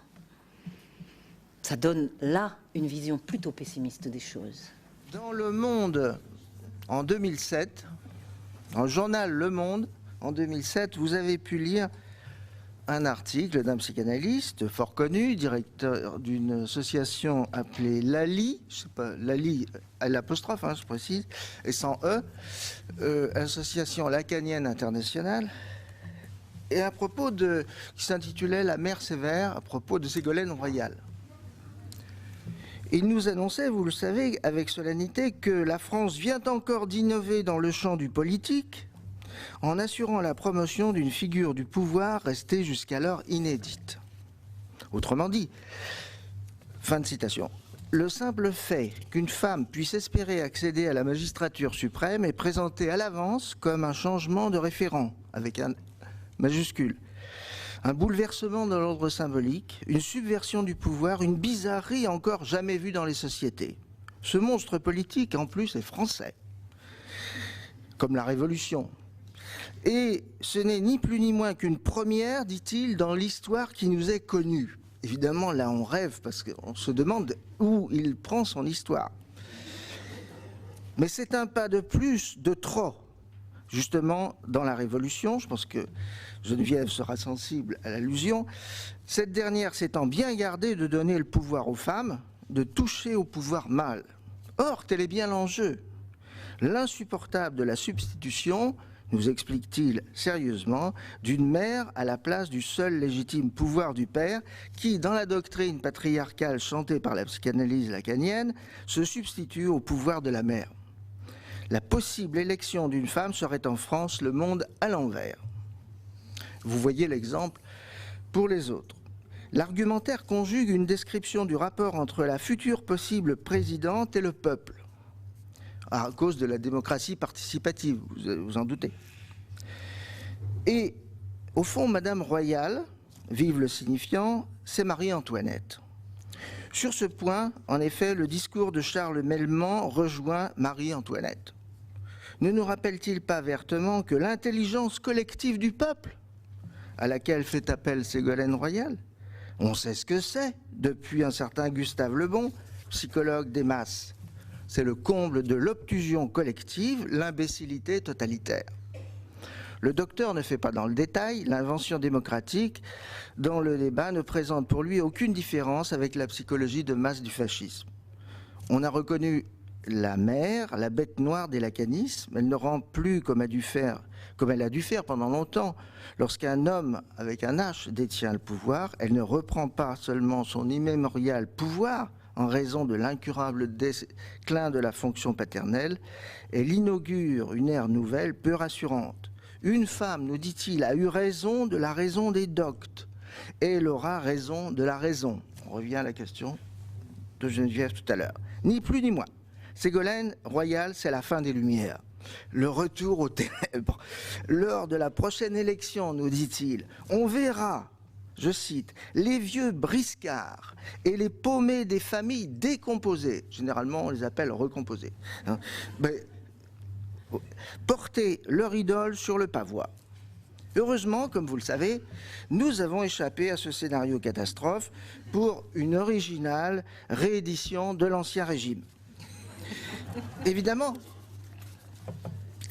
Ça donne là une vision plutôt pessimiste des choses. Dans Le Monde, en 2007, dans le journal Le Monde, en 2007, vous avez pu lire un article d'un psychanalyste fort connu, directeur d'une association appelée Lali, je sais pas, Lali à l'apostrophe, hein, je précise, et sans E, association lacanienne internationale, et à propos de, qui s'intitulait La mère sévère, à propos de Ségolène Royal. Il nous annonçait, vous le savez, avec solennité, que la France vient encore d'innover dans le champ du politique, en assurant la promotion d'une figure du pouvoir restée jusqu'alors inédite. Autrement dit, fin de citation, le simple fait qu'une femme puisse espérer accéder à la magistrature suprême est présenté à l'avance comme un changement de référent, avec un majuscule, un bouleversement de l'ordre symbolique, une subversion du pouvoir, une bizarrerie encore jamais vue dans les sociétés. Ce monstre politique, en plus, est français, comme la Révolution. Et ce n'est ni plus ni moins qu'une première, dit-il, dans l'histoire qui nous est connue. Évidemment, là, on rêve parce qu'on se demande où il prend son histoire. Mais c'est un pas de plus, de trop, justement, dans la Révolution. Je pense que Geneviève sera sensible à l'allusion. Cette dernière s'étant bien gardée de donner le pouvoir aux femmes, de toucher au pouvoir mâle. Or, tel est bien l'enjeu. L'insupportable de la substitution, nous explique-t-il sérieusement, d'une mère à la place du seul légitime pouvoir du père qui, dans la doctrine patriarcale chantée par la psychanalyse lacanienne, se substitue au pouvoir de la mère. La possible élection d'une femme serait en France le monde à l'envers. Vous voyez l'exemple pour les autres. L'argumentaire conjugue une description du rapport entre la future possible présidente et le peuple, à cause de la démocratie participative, vous en doutez. Et au fond, Madame Royal, vive le signifiant, c'est Marie-Antoinette. Sur ce point, en effet, le discours de Charles Melman rejoint Marie-Antoinette. Ne nous rappelle-t-il pas vertement que l'intelligence collective du peuple, à laquelle fait appel Ségolène Royal, on sait ce que c'est depuis un certain Gustave Le Bon, psychologue des masses. C'est le comble de l'obtusion collective, l'imbécilité totalitaire. Le docteur ne fait pas dans le détail, l'invention démocratique, dans le débat, ne présente pour lui aucune différence avec la psychologie de masse du fascisme. On a reconnu la mère, la bête noire des lacanismes, elle ne rend plus comme elle a dû faire pendant longtemps. Lorsqu'un homme avec un H détient le pouvoir, elle ne reprend pas seulement son immémorial pouvoir, en raison de l'incurable déclin de la fonction paternelle, elle inaugure une ère nouvelle peu rassurante. Une femme, nous dit-il, a eu raison de la raison des doctes, et elle aura raison de la raison. On revient à la question de Geneviève tout à l'heure. Ni plus ni moins. Ségolène Royal, c'est la fin des Lumières. Le retour aux ténèbres. Lors de la prochaine élection, nous dit-il, on verra, je cite, les vieux briscards et les paumés des familles décomposées, généralement on les appelle recomposées, hein, porter leur idole sur le pavois. Heureusement, comme vous le savez, nous avons échappé à ce scénario catastrophe pour une originale réédition de l'Ancien Régime. Évidemment,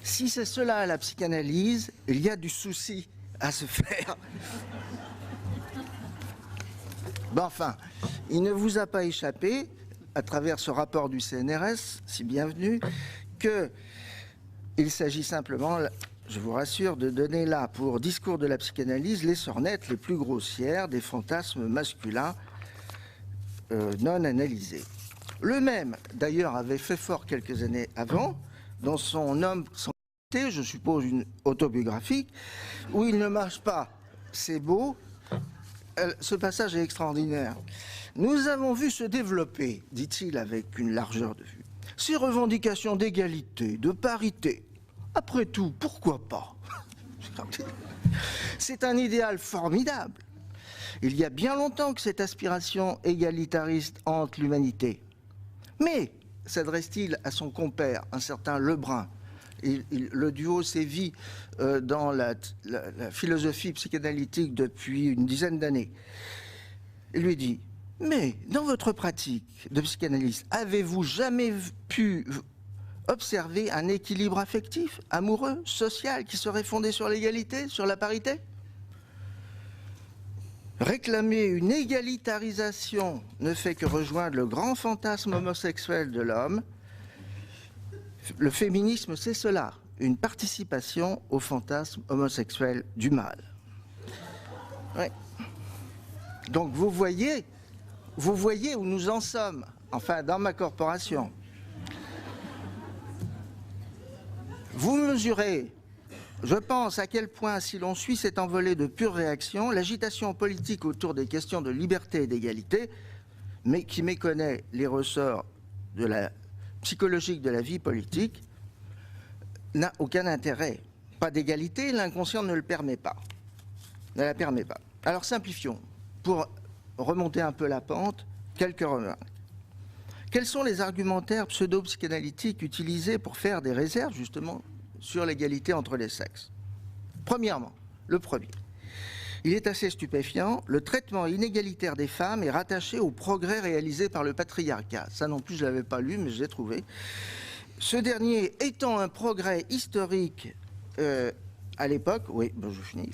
si c'est cela la psychanalyse, il y a du souci à se faire. Ben enfin, il ne vous a pas échappé, à travers ce rapport du CNRS, si bienvenu, qu'il s'agit simplement, je vous rassure, de donner là, pour discours de la psychanalyse, les sornettes les plus grossières des fantasmes masculins non analysés. Le même, d'ailleurs, avait fait fort quelques années avant, dans son Homme sans qualité, je suppose une autobiographique, où il ne marche pas, c'est beau, ce passage est extraordinaire. Nous avons vu se développer, dit-il avec une largeur de vue, ces revendications d'égalité, de parité. Après tout, pourquoi pas? C'est un idéal formidable. Il y a bien longtemps que cette aspiration égalitariste hante l'humanité. Mais s'adresse-t-il à son compère, un certain Lebrun? Le duo sévit dans la philosophie psychanalytique depuis une dizaine d'années. Il lui dit: mais dans votre pratique de psychanalyste, avez-vous jamais pu observer un équilibre affectif, amoureux, social, qui serait fondé sur l'égalité, sur la parité? Réclamer une égalitarisation ne fait que rejoindre le grand fantasme homosexuel de l'homme. Le féminisme, c'est cela, une participation au fantasme homosexuel du mâle. Ouais. Donc vous voyez où nous en sommes, enfin dans ma corporation. Vous mesurez, je pense, à quel point, si l'on suit cette envolée de pure réaction, l'agitation politique autour des questions de liberté et d'égalité, mais qui méconnaît les ressorts de la psychologique de la vie politique, n'a aucun intérêt. Pas d'égalité, l'inconscient ne le permet pas. Ne la permet pas. Alors simplifions. Pour remonter un peu la pente, quelques remarques. Quels sont les argumentaires pseudo-psychanalytiques utilisés pour faire des réserves, justement, sur l'égalité entre les sexes? Premièrement, le premier. Il est assez stupéfiant, le traitement inégalitaire des femmes est rattaché au progrès réalisé par le patriarcat. Ça non plus, je ne l'avais pas lu, mais je l'ai trouvé. Ce dernier étant un progrès historique à l'époque, oui, bon, je finis,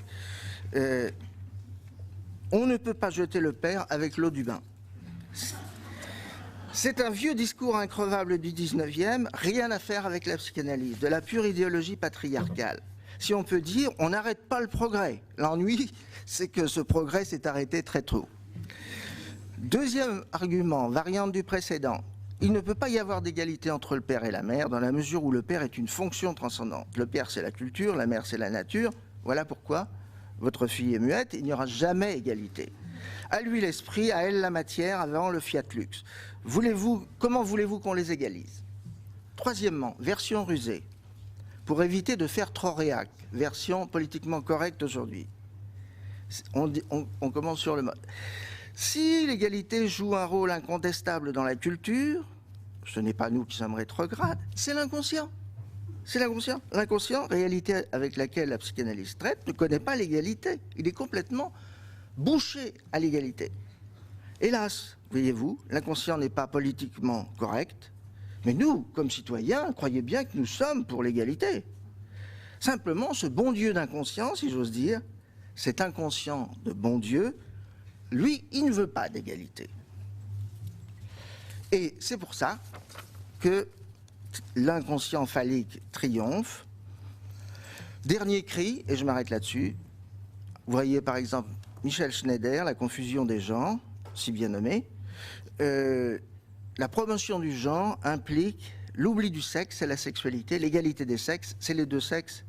on ne peut pas jeter le père avec l'eau du bain. C'est un vieux discours increvable du 19e, rien à faire avec la psychanalyse, de la pure idéologie patriarcale. Si on peut dire, on n'arrête pas le progrès. L'ennui, c'est que ce progrès s'est arrêté très tôt. Deuxième argument, variante du précédent. Il ne peut pas y avoir d'égalité entre le père et la mère, dans la mesure où le père est une fonction transcendante. Le père, c'est la culture, la mère, c'est la nature. Voilà pourquoi votre fille est muette, il n'y aura jamais égalité. À lui l'esprit, à elle la matière, avant le fiat lux. Comment voulez-vous qu'on les égalise? Troisièmement, version rusée. Pour éviter de faire trop réac, version politiquement correcte aujourd'hui. On commence sur le mode. Si l'égalité joue un rôle incontestable dans la culture, ce n'est pas nous qui sommes rétrogrades, c'est l'inconscient. C'est l'inconscient. L'inconscient, réalité avec laquelle la psychanalyse traite, ne connaît pas l'égalité. Il est complètement bouché à l'égalité. Hélas, voyez-vous, l'inconscient n'est pas politiquement correct, mais nous, comme citoyens, croyez bien que nous sommes pour l'égalité. Simplement, ce bon Dieu d'inconscient, si j'ose dire, cet inconscient de bon Dieu, lui, il ne veut pas d'égalité. Et c'est pour ça que l'inconscient phallique triomphe. Dernier cri, et je m'arrête là-dessus. Vous voyez par exemple Michel Schneider, La confusion des genres, si bien nommé. La promotion du genre implique l'oubli du sexe et la sexualité, l'égalité des sexes, c'est les deux sexes.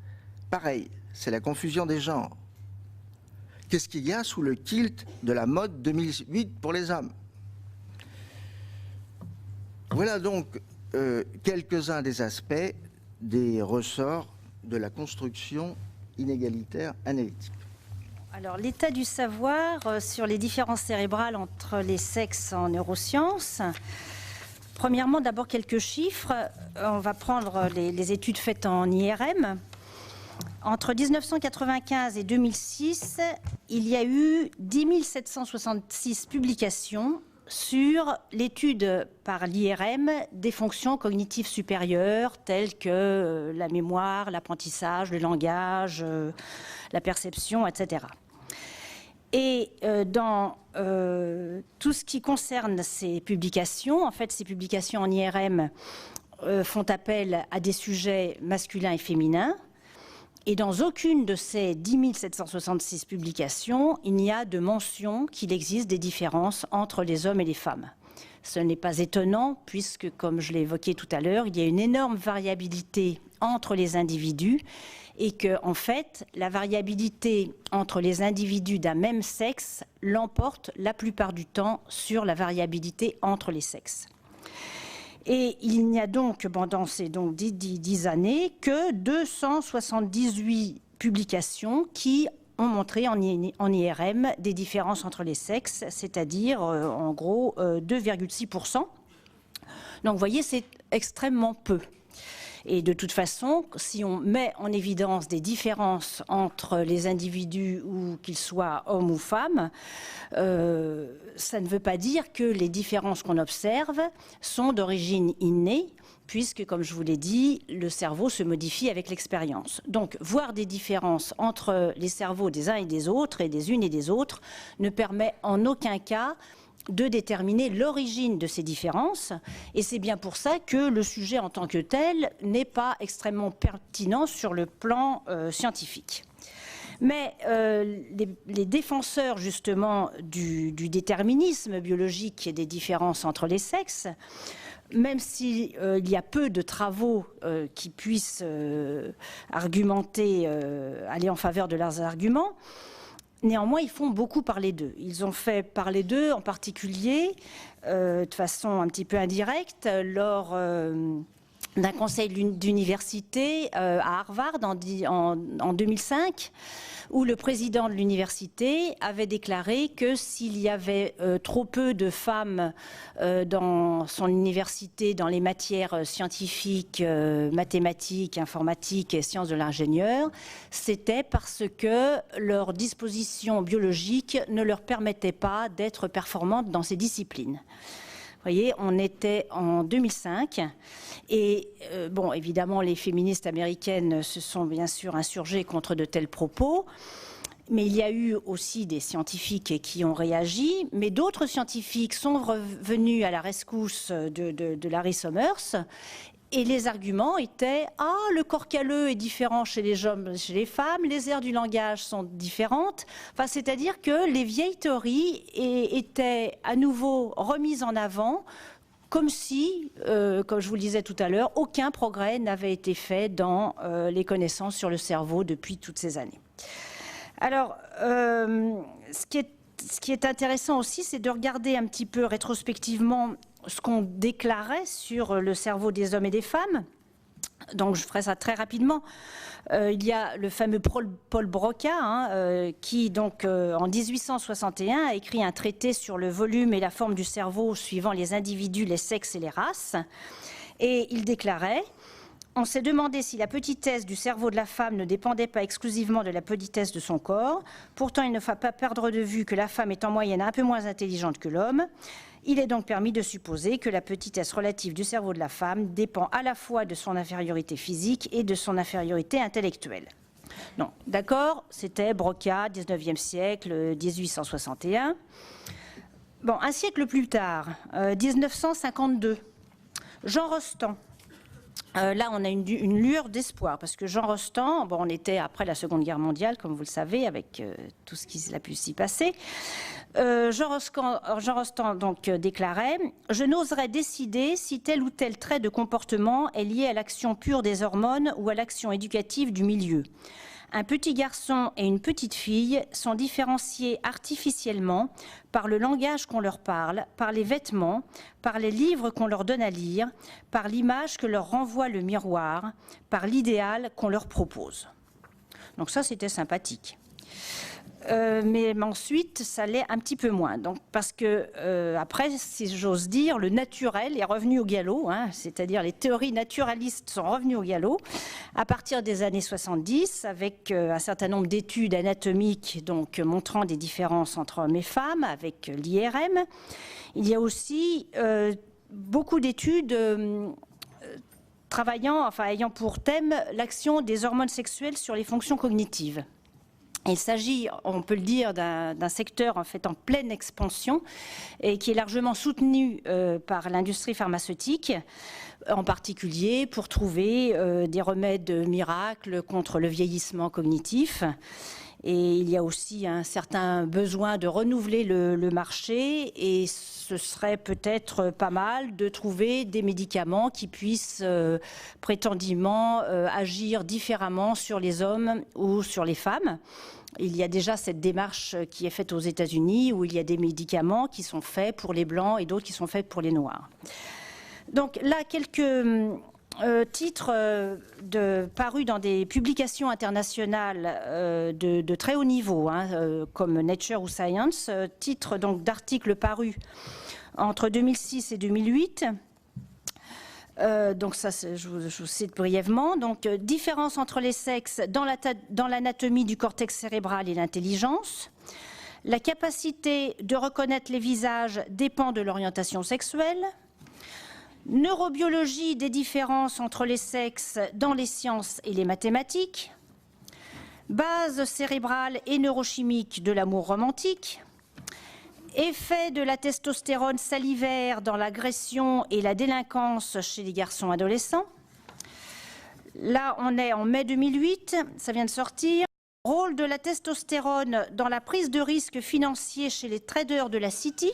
Pareil, c'est la confusion des genres. Qu'est-ce qu'il y a sous le kilt de la mode 2008 pour les hommes? Voilà donc quelques-uns des aspects des ressorts de la construction inégalitaire analytique. Alors, l'état du savoir sur les différences cérébrales entre les sexes en neurosciences. Premièrement, d'abord quelques chiffres. On va prendre les études faites en IRM. Entre 1995 et 2006, il y a eu 10 766 publications sur l'étude par l'IRM des fonctions cognitives supérieures telles que la mémoire, l'apprentissage, le langage, la perception, etc. Et dans tout ce qui concerne ces publications, en fait, ces publications en IRM font appel à des sujets masculins et féminins. Et dans aucune de ces 10 766 publications, il n'y a de mention qu'il existe des différences entre les hommes et les femmes. Ce n'est pas étonnant puisque, comme je l'ai évoqué tout à l'heure, il y a une énorme variabilité entre les individus et que, en fait, la variabilité entre les individus d'un même sexe l'emporte la plupart du temps sur la variabilité entre les sexes. Et il n'y a donc, pendant ces 10 années, que 278 publications qui ont montré en IRM des différences entre les sexes, c'est-à-dire en gros 2,6%. Donc vous voyez, c'est extrêmement peu. Et de toute façon, si on met en évidence des différences entre les individus, ou qu'ils soient hommes ou femmes, ça ne veut pas dire que les différences qu'on observe sont d'origine innée, puisque, comme je vous l'ai dit, le cerveau se modifie avec l'expérience. Donc, voir des différences entre les cerveaux des uns et des autres, et des unes et des autres, ne permet en aucun cas de déterminer l'origine de ces différences. Et c'est bien pour ça que le sujet en tant que tel n'est pas extrêmement pertinent sur le plan scientifique. Mais les défenseurs justement du déterminisme biologique et des différences entre les sexes, même s'il y a peu de travaux qui puissent argumenter, aller en faveur de leurs arguments, néanmoins, ils font beaucoup parler d'eux. Ils ont fait parler d'eux, en particulier, de façon un petit peu indirecte, lors d'un conseil d'université à Harvard en 2005, où le président de l'université avait déclaré que s'il y avait trop peu de femmes dans son université, dans les matières scientifiques, mathématiques, informatiques et sciences de l'ingénieur, c'était parce que leur disposition biologique ne leur permettait pas d'être performantes dans ces disciplines. Vous voyez, on était en 2005 et, bon, évidemment, les féministes américaines se sont bien sûr insurgées contre de tels propos, mais il y a eu aussi des scientifiques qui ont réagi, mais d'autres scientifiques sont revenus à la rescousse de Larry Summers. Et les arguments étaient « Ah, le corps calleux est différent chez les hommes, chez les femmes, les aires du langage sont différentes. » Enfin, c'est-à-dire que les vieilles théories étaient à nouveau remises en avant, comme si, comme je vous le disais tout à l'heure, aucun progrès n'avait été fait dans les connaissances sur le cerveau depuis toutes ces années. Alors, ce qui est intéressant aussi, c'est de regarder un petit peu rétrospectivement ce qu'on déclarait sur le cerveau des hommes et des femmes. Donc je ferai ça très rapidement. Il y a le fameux Paul Broca, qui donc en 1861 a écrit un traité sur le volume et la forme du cerveau suivant les individus, les sexes et les races. Et il déclarait: on s'est demandé si la petitesse du cerveau de la femme ne dépendait pas exclusivement de la petitesse de son corps. Pourtant, il ne faut pas perdre de vue que la femme est en moyenne un peu moins intelligente que l'homme. Il est donc permis de supposer que la petitesse relative du cerveau de la femme dépend à la fois de son infériorité physique et de son infériorité intellectuelle. Non, d'accord, c'était Broca, 19e siècle, 1861. Bon, un siècle plus tard, 1952, Jean Rostand. Là, on a une lueur d'espoir, parce que Jean Rostand, bon, on était après la Seconde Guerre mondiale, comme vous le savez, avec tout ce qui a pu s'y passer. Jean Rostand donc déclarait « Je n'oserais décider si tel ou tel trait de comportement est lié à l'action pure des hormones ou à l'action éducative du milieu. Un petit garçon et une petite fille sont différenciés artificiellement par le langage qu'on leur parle, par les vêtements, par les livres qu'on leur donne à lire, par l'image que leur renvoie le miroir, par l'idéal qu'on leur propose. » Donc ça, c'était sympathique. Mais ensuite, ça l'est un petit peu moins. Donc, parce que, après, si j'ose dire, le naturel est revenu au galop, c'est-à-dire les théories naturalistes sont revenues au galop à partir des années 70, avec un certain nombre d'études anatomiques donc, montrant des différences entre hommes et femmes, avec l'IRM. Il y a aussi beaucoup d'études ayant pour thème l'action des hormones sexuelles sur les fonctions cognitives. Il s'agit, on peut le dire, d'un secteur en fait en pleine expansion et qui est largement soutenu par l'industrie pharmaceutique, en particulier pour trouver des remèdes miracles contre le vieillissement cognitif. Et il y a aussi un certain besoin de renouveler le marché, et ce serait peut-être pas mal de trouver des médicaments qui puissent prétendument agir différemment sur les hommes ou sur les femmes. Il y a déjà cette démarche qui est faite aux États-Unis, où il y a des médicaments qui sont faits pour les blancs et d'autres qui sont faits pour les noirs. Donc là, quelques titres parus dans des publications internationales de très haut niveau, comme Nature ou Science, titres donc d'articles parus entre 2006 et 2008. Donc ça, je vous cite brièvement. Donc, différence entre les sexes dans l'anatomie du cortex cérébral et l'intelligence. La capacité de reconnaître les visages dépend de l'orientation sexuelle. Neurobiologie des différences entre les sexes dans les sciences et les mathématiques. Base cérébrale et neurochimique de l'amour romantique. Effet de la testostérone salivaire dans l'agression et la délinquance chez les garçons adolescents. Là, on est en mai 2008, ça vient de sortir. Rôle de la testostérone dans la prise de risque financier chez les traders de la City.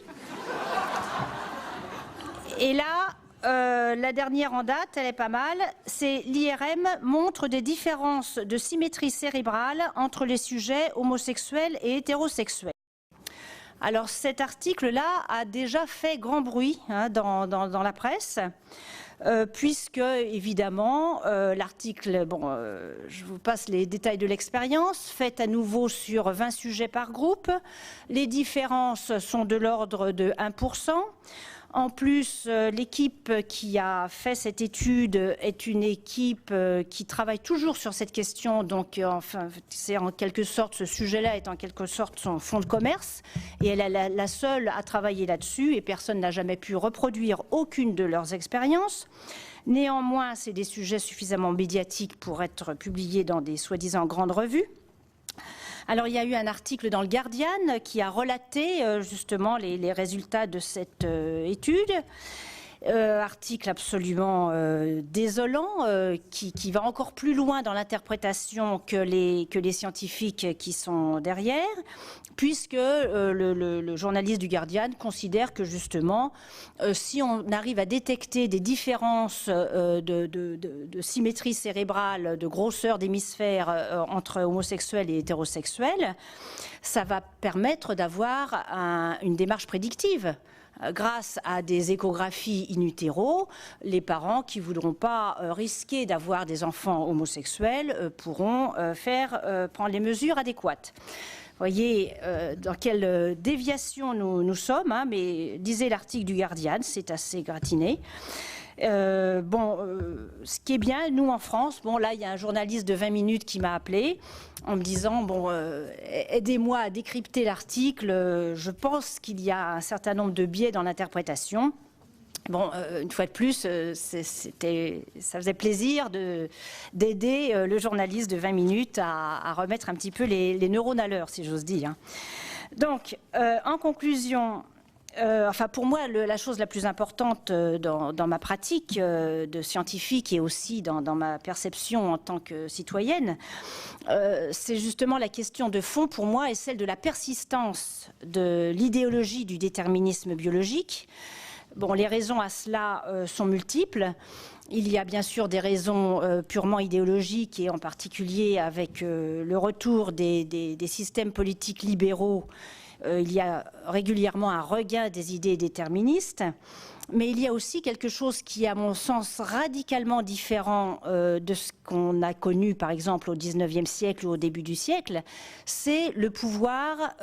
Et là, la dernière en date, elle est pas mal, c'est l'IRM montre des différences de symétrie cérébrale entre les sujets homosexuels et hétérosexuels. Alors cet article-là a déjà fait grand bruit dans la presse, puisque évidemment l'article, je vous passe les détails de l'expérience, fait à nouveau sur 20 sujets par groupe. Les différences sont de l'ordre de 1%. En plus, l'équipe qui a fait cette étude est une équipe qui travaille toujours sur cette question. Donc, enfin, c'est en quelque sorte, ce sujet-là est en quelque sorte son fonds de commerce. Et elle est la seule à travailler là-dessus. Et personne n'a jamais pu reproduire aucune de leurs expériences. Néanmoins, c'est des sujets suffisamment médiatiques pour être publiés dans des soi-disant grandes revues. Alors, il y a eu un article dans le Guardian qui a relaté justement les résultats de cette étude. Article absolument désolant qui va encore plus loin dans l'interprétation que les scientifiques qui sont derrière, puisque le journaliste du Guardian considère que justement, si on arrive à détecter des différences de symétrie cérébrale, de grosseur d'hémisphères entre homosexuels et hétérosexuels, ça va permettre d'avoir une démarche prédictive. Grâce à des échographies in utero, les parents qui ne voudront pas risquer d'avoir des enfants homosexuels pourront prendre les mesures adéquates. Vous voyez dans quelle déviation nous sommes, mais disait l'article du Guardian, c'est assez gratiné. Ce qui est bien, nous en France, là il y a un journaliste de 20 minutes qui m'a appelé en me disant aidez-moi à décrypter l'article, je pense qu'il y a un certain nombre de biais dans l'interprétation. Une fois de plus, ça faisait plaisir d'aider le journaliste de 20 minutes à remettre un petit peu les neurones à l'heure, si j'ose dire. Donc, en conclusion, pour moi, la chose la plus importante dans ma pratique de scientifique et aussi dans ma perception en tant que citoyenne, c'est justement la question de fond pour moi et celle de la persistance de l'idéologie du déterminisme biologique. Les raisons à cela sont multiples. Il y a bien sûr des raisons purement idéologiques et en particulier avec le retour des systèmes politiques libéraux. Il y a régulièrement un regain des idées déterministes, mais il y a aussi quelque chose qui est, à mon sens, radicalement différent de ce qu'on a connu, par exemple, au XIXe siècle ou au début du siècle. C'est le pouvoir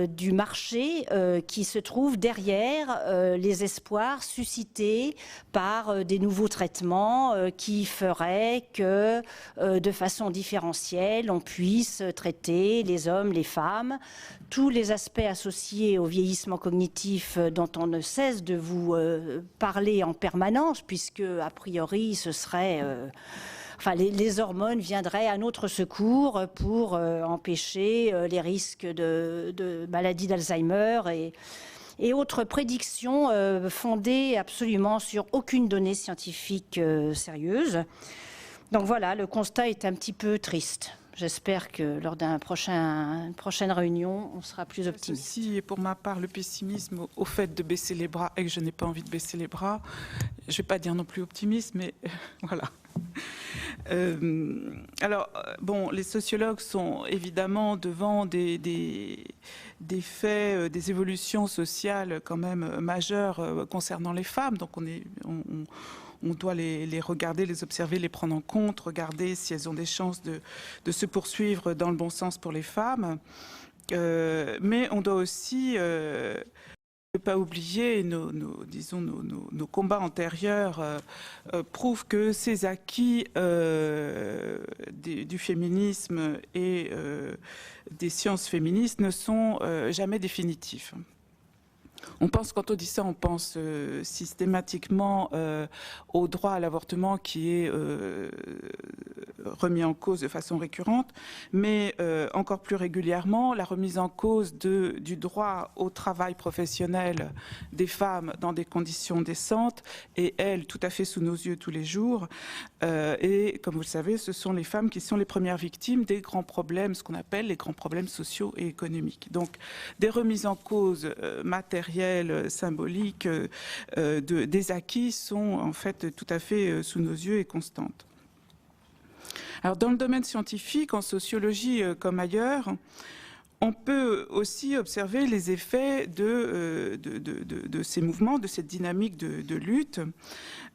du marché qui se trouve derrière les espoirs suscités par des nouveaux traitements qui feraient que, de façon différentielle, on puisse traiter les hommes, les femmes, tous les aspects associés au vieillissement cognitif dont on ne cesse de vous parler en permanence, puisque, a priori, ce serait... les hormones viendraient à notre secours pour empêcher les risques de maladie d'Alzheimer et autres prédictions fondées absolument sur aucune donnée scientifique sérieuse. Donc voilà, le constat est un petit peu triste. j'espère que lors d'une prochaine réunion, on sera plus optimiste. Ceci est pour ma part le pessimisme au fait de baisser les bras et que je n'ai pas envie de baisser les bras. Je ne vais pas dire non plus optimiste, mais voilà. Alors, bon, les sociologues sont évidemment devant des faits, des évolutions sociales quand même majeures concernant les femmes. Donc, on doit les regarder, les observer, les prendre en compte, regarder si elles ont des chances de se poursuivre dans le bon sens pour les femmes. Mais on doit aussi ne pas oublier nos combats antérieurs prouvent que ces acquis du féminisme et des sciences féministes ne sont jamais définitifs. Quand on dit ça, on pense systématiquement au droit à l'avortement qui est remis en cause de façon récurrente, mais encore plus régulièrement, la remise en cause du droit au travail professionnel des femmes dans des conditions décentes et elle, tout à fait sous nos yeux tous les jours. Et comme vous le savez, ce sont les femmes qui sont les premières victimes des grands problèmes, ce qu'on appelle les grands problèmes sociaux et économiques. Donc, des remises en cause matérielles, symboliques, des acquis sont en fait tout à fait sous nos yeux et constantes. Alors, dans le domaine scientifique, en sociologie comme ailleurs, on peut aussi observer les effets de ces mouvements, de cette dynamique de lutte.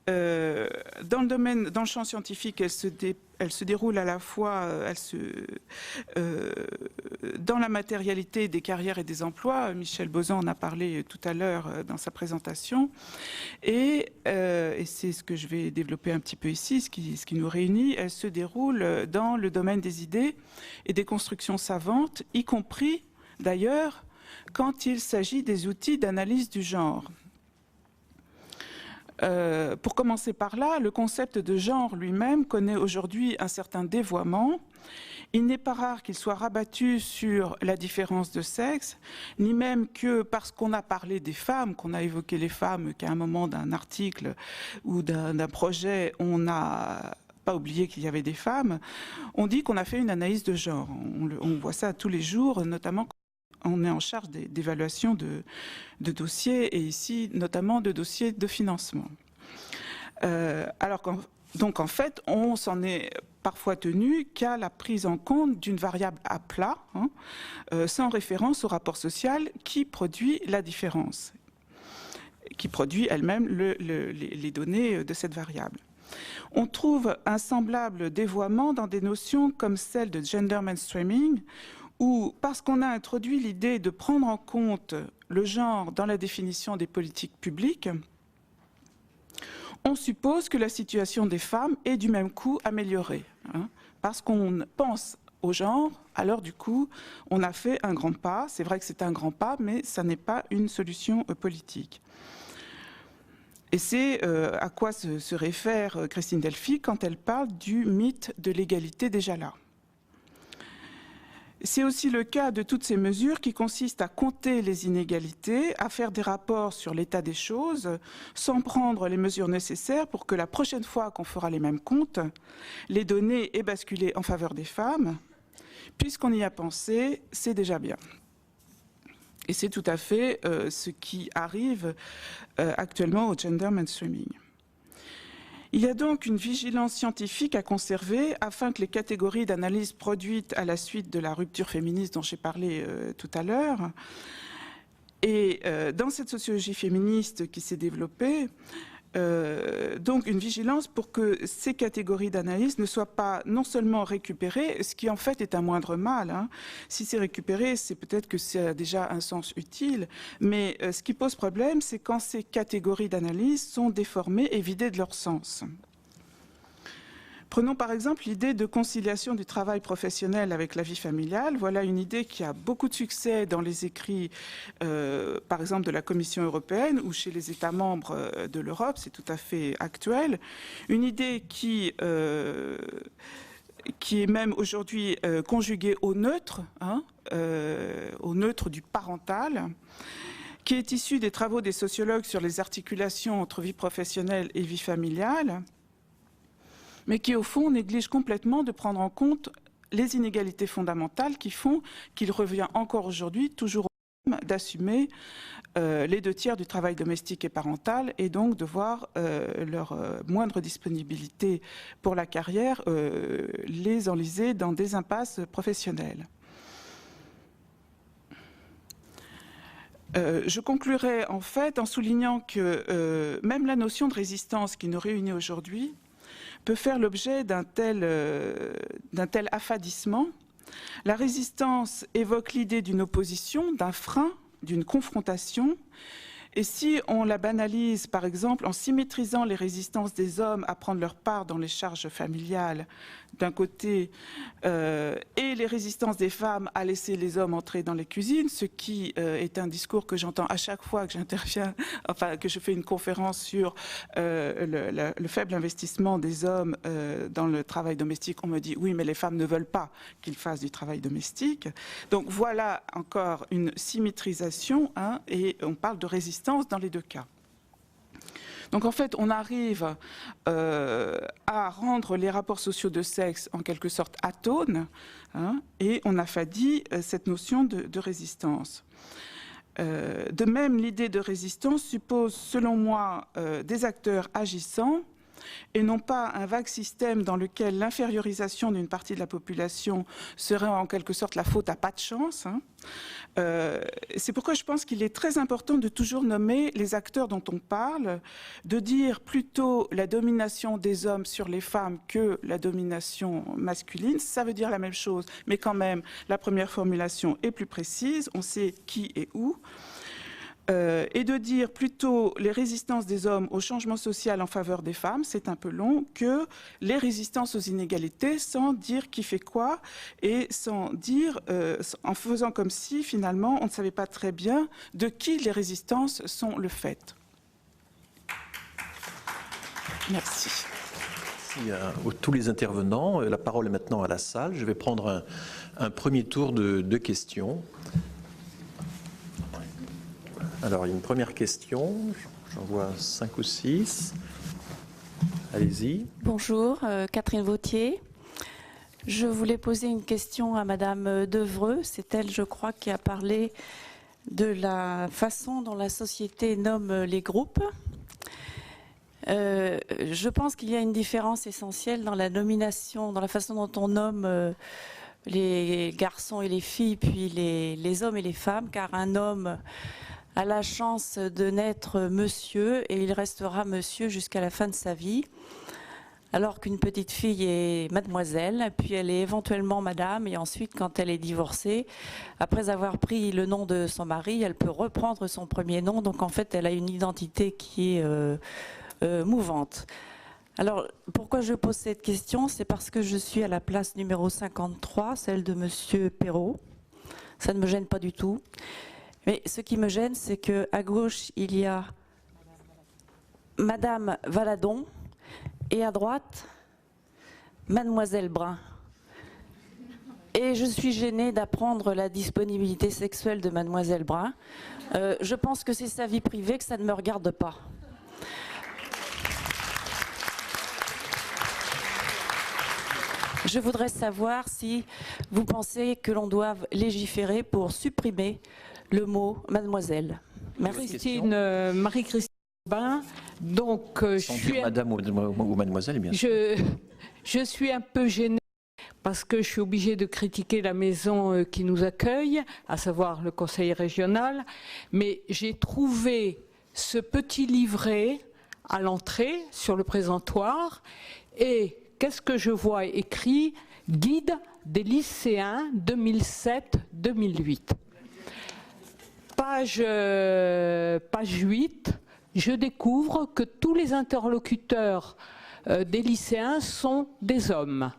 Dans le champ scientifique, elle se déroule à la fois dans la matérialité des carrières et des emplois. Michel Bozan en a parlé tout à l'heure dans sa présentation. Et c'est ce que je vais développer un petit peu ici, ce qui nous réunit. Elle se déroule dans le domaine des idées et des constructions savantes, y compris d'ailleurs quand il s'agit des outils d'analyse du genre. Pour commencer par là, le concept de genre lui-même connaît aujourd'hui un certain dévoiement. Il n'est pas rare qu'il soit rabattu sur la différence de sexe, ni même que parce qu'on a parlé des femmes, qu'on a évoqué les femmes, qu'à un moment d'un article ou d'un projet, on n'a pas oublié qu'il y avait des femmes, on dit qu'on a fait une analyse de genre. On voit ça tous les jours, notamment quand on est en charge d'évaluation de dossiers, et ici notamment de dossiers de financement. Donc en fait, on s'en est parfois tenu qu'à la prise en compte d'une variable à plat, sans référence au rapport social qui produit la différence, qui produit elle-même les données de cette variable. On trouve un semblable dévoiement dans des notions comme celle de gender mainstreaming, où, parce qu'on a introduit l'idée de prendre en compte le genre dans la définition des politiques publiques, on suppose que la situation des femmes est du même coup améliorée. Parce qu'on pense au genre, alors du coup, on a fait un grand pas. C'est vrai que c'est un grand pas, mais ça n'est pas une solution politique. Et c'est à quoi se réfère Christine Delphi quand elle parle du mythe de l'égalité déjà là. C'est aussi le cas de toutes ces mesures qui consistent à compter les inégalités, à faire des rapports sur l'état des choses, sans prendre les mesures nécessaires pour que la prochaine fois qu'on fera les mêmes comptes, les données aient basculé en faveur des femmes. Puisqu'on y a pensé, c'est déjà bien. Et c'est tout à fait ce qui arrive actuellement au gender mainstreaming. Il y a donc une vigilance scientifique à conserver afin que les catégories d'analyse produites à la suite de la rupture féministe dont j'ai parlé tout à l'heure, et dans cette sociologie féministe qui s'est développée, donc une vigilance pour que ces catégories d'analyse ne soient pas non seulement récupérées, ce qui en fait est un moindre mal. Si c'est récupéré, c'est peut-être que c'est déjà un sens utile, mais ce qui pose problème, c'est quand ces catégories d'analyse sont déformées et vidées de leur sens. Prenons par exemple l'idée de conciliation du travail professionnel avec la vie familiale. Voilà une idée qui a beaucoup de succès dans les écrits, par exemple, de la Commission européenne ou chez les États membres de l'Europe, c'est tout à fait actuel. Une idée qui est même aujourd'hui conjuguée au neutre du parental, qui est issue des travaux des sociologues sur les articulations entre vie professionnelle et vie familiale, mais qui, au fond, néglige complètement de prendre en compte les inégalités fondamentales qui font qu'il revient encore aujourd'hui toujours aux femmes d'assumer les 2/3 du travail domestique et parental et donc de voir leur moindre disponibilité pour la carrière les enliser dans des impasses professionnelles. Je conclurai en fait en soulignant que même la notion de résistance qui nous réunit aujourd'hui peut faire l'objet d'un tel affadissement. La résistance évoque l'idée d'une opposition, d'un frein, d'une confrontation. Et si on la banalise, par exemple, en symétrisant les résistances des hommes à prendre leur part dans les charges familiales, d'un côté, et les résistances des femmes à laisser les hommes entrer dans les cuisines, ce qui est un discours que j'entends à chaque fois que j'interviens, enfin que je fais une conférence sur le faible investissement des hommes dans le travail domestique. On me dit oui, mais les femmes ne veulent pas qu'ils fassent du travail domestique. Donc voilà encore une symétrisation, hein, et on parle de résistance dans les deux cas. Donc en fait, on arrive à rendre les rapports sociaux de sexe en quelque sorte atones, hein, et on affadit cette notion de résistance. De même, l'idée de résistance suppose, selon moi, des acteurs agissants et non pas un vague système dans lequel l'infériorisation d'une partie de la population serait en quelque sorte la faute à pas de chance, hein. C'est pourquoi je pense qu'il est très important de toujours nommer les acteurs dont on parle, de dire plutôt la domination des hommes sur les femmes que la domination masculine. Ça veut dire la même chose, mais quand même, la première formulation est plus précise, on sait qui et où. Et de dire plutôt les résistances des hommes au changement social en faveur des femmes, c'est un peu long, que les résistances aux inégalités sans dire qui fait quoi et sans dire, en faisant comme si finalement on ne savait pas très bien de qui les résistances sont le fait. Merci. Merci à tous les intervenants. La parole est maintenant à la salle. Je vais prendre un premier tour de questions. Alors, il y a une première question. J'en vois 5 ou 6. Allez-y. Bonjour, Catherine Vautier. Je voulais poser une question à Madame Devreux. C'est elle, je crois, qui a parlé de la façon dont la société nomme les groupes. Je pense qu'il y a une différence essentielle dans la nomination, dans la façon dont on nomme les garçons et les filles, puis les hommes et les femmes, car un homme a la chance de naître monsieur et il restera monsieur jusqu'à la fin de sa vie, alors qu'une petite fille est mademoiselle, puis elle est éventuellement madame, et ensuite quand elle est divorcée, après avoir pris le nom de son mari, elle peut reprendre son premier nom, donc en fait elle a une identité qui est mouvante. Alors pourquoi je pose cette question? C'est parce que je suis à la place numéro 53, celle de monsieur Perrault. Ça ne me gêne pas du tout. Mais ce qui me gêne, c'est qu'à gauche, il y a Madame Valadon et à droite, Mademoiselle Brun. Et je suis gênée d'apprendre la disponibilité sexuelle de Mademoiselle Brun. Je pense que c'est sa vie privée, que ça ne me regarde pas. Je voudrais savoir si vous pensez que l'on doive légiférer pour supprimer le mot mademoiselle. Merci. Marie-Christine Aubin. Donc, Sans dire madame ou mademoiselle, bien sûr. Je suis un peu gênée parce que je suis obligée de critiquer la maison qui nous accueille, à savoir le conseil régional, mais j'ai trouvé ce petit livret à l'entrée sur le présentoir et qu'est-ce que je vois écrit? Guide des lycéens 2007-2008. Page 8, je découvre que tous les interlocuteurs des lycéens sont des hommes,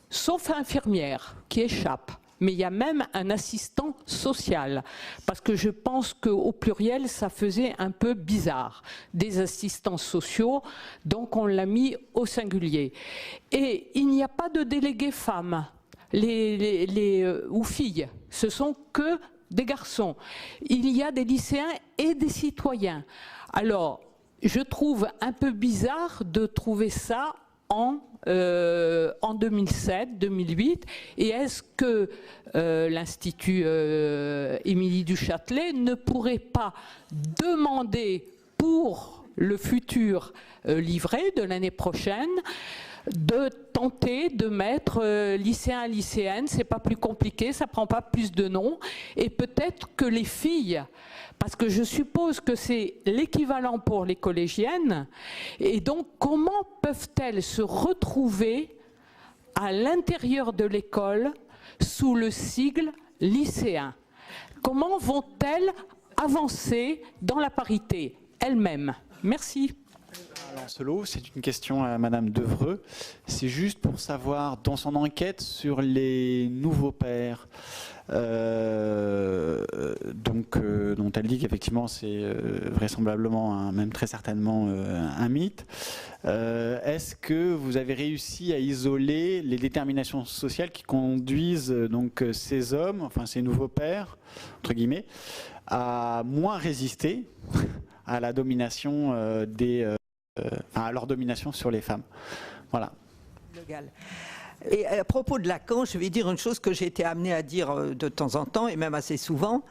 sauf infirmière qui échappe. Mais il y a même un assistant social, parce que je pense qu'au pluriel, ça faisait un peu bizarre. Des assistants sociaux, donc on l'a mis au singulier. Et il n'y a pas de délégués femmes ou filles, ce sont que des garçons. Il y a des lycéens et des citoyens. Alors, je trouve un peu bizarre de trouver ça en 2007-2008, et est-ce que l'Institut Émilie du Châtelet ne pourrait pas demander pour le futur livret de l'année prochaine de tenter de mettre lycéens et lycéennes, c'est pas plus compliqué, ça prend pas plus de noms, et peut-être que les filles, parce que je suppose que c'est l'équivalent pour les collégiennes, et donc comment peuvent-elles se retrouver à l'intérieur de l'école sous le sigle lycéen? Comment vont-elles avancer dans la parité elles-mêmes? Merci. Lancelot, c'est une question à Madame Devreux. C'est juste pour savoir, dans son enquête sur les nouveaux pères, dont elle dit qu'effectivement c'est vraisemblablement, même très certainement, un mythe, est-ce que vous avez réussi à isoler les déterminations sociales qui conduisent donc ces hommes, enfin ces nouveaux pères, entre guillemets, à moins résister à la domination à leur domination sur les femmes. Voilà. Et à propos de Lacan, je vais dire une chose que j'ai été amenée à dire de temps en temps, et même assez souvent,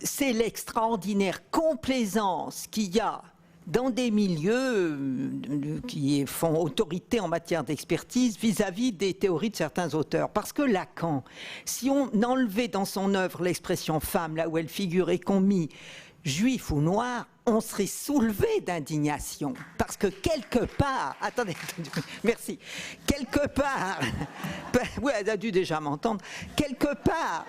c'est l'extraordinaire complaisance qu'il y a dans des milieux qui font autorité en matière d'expertise vis-à-vis des théories de certains auteurs. Parce que Lacan, si on enlevait dans son œuvre l'expression femme, là où elle figurait, qu'on mit juif ou noir, on serait soulevé d'indignation. Parce que quelque part... Attendez, merci. Quelque part... Oui, elle a dû déjà m'entendre. Quelque part...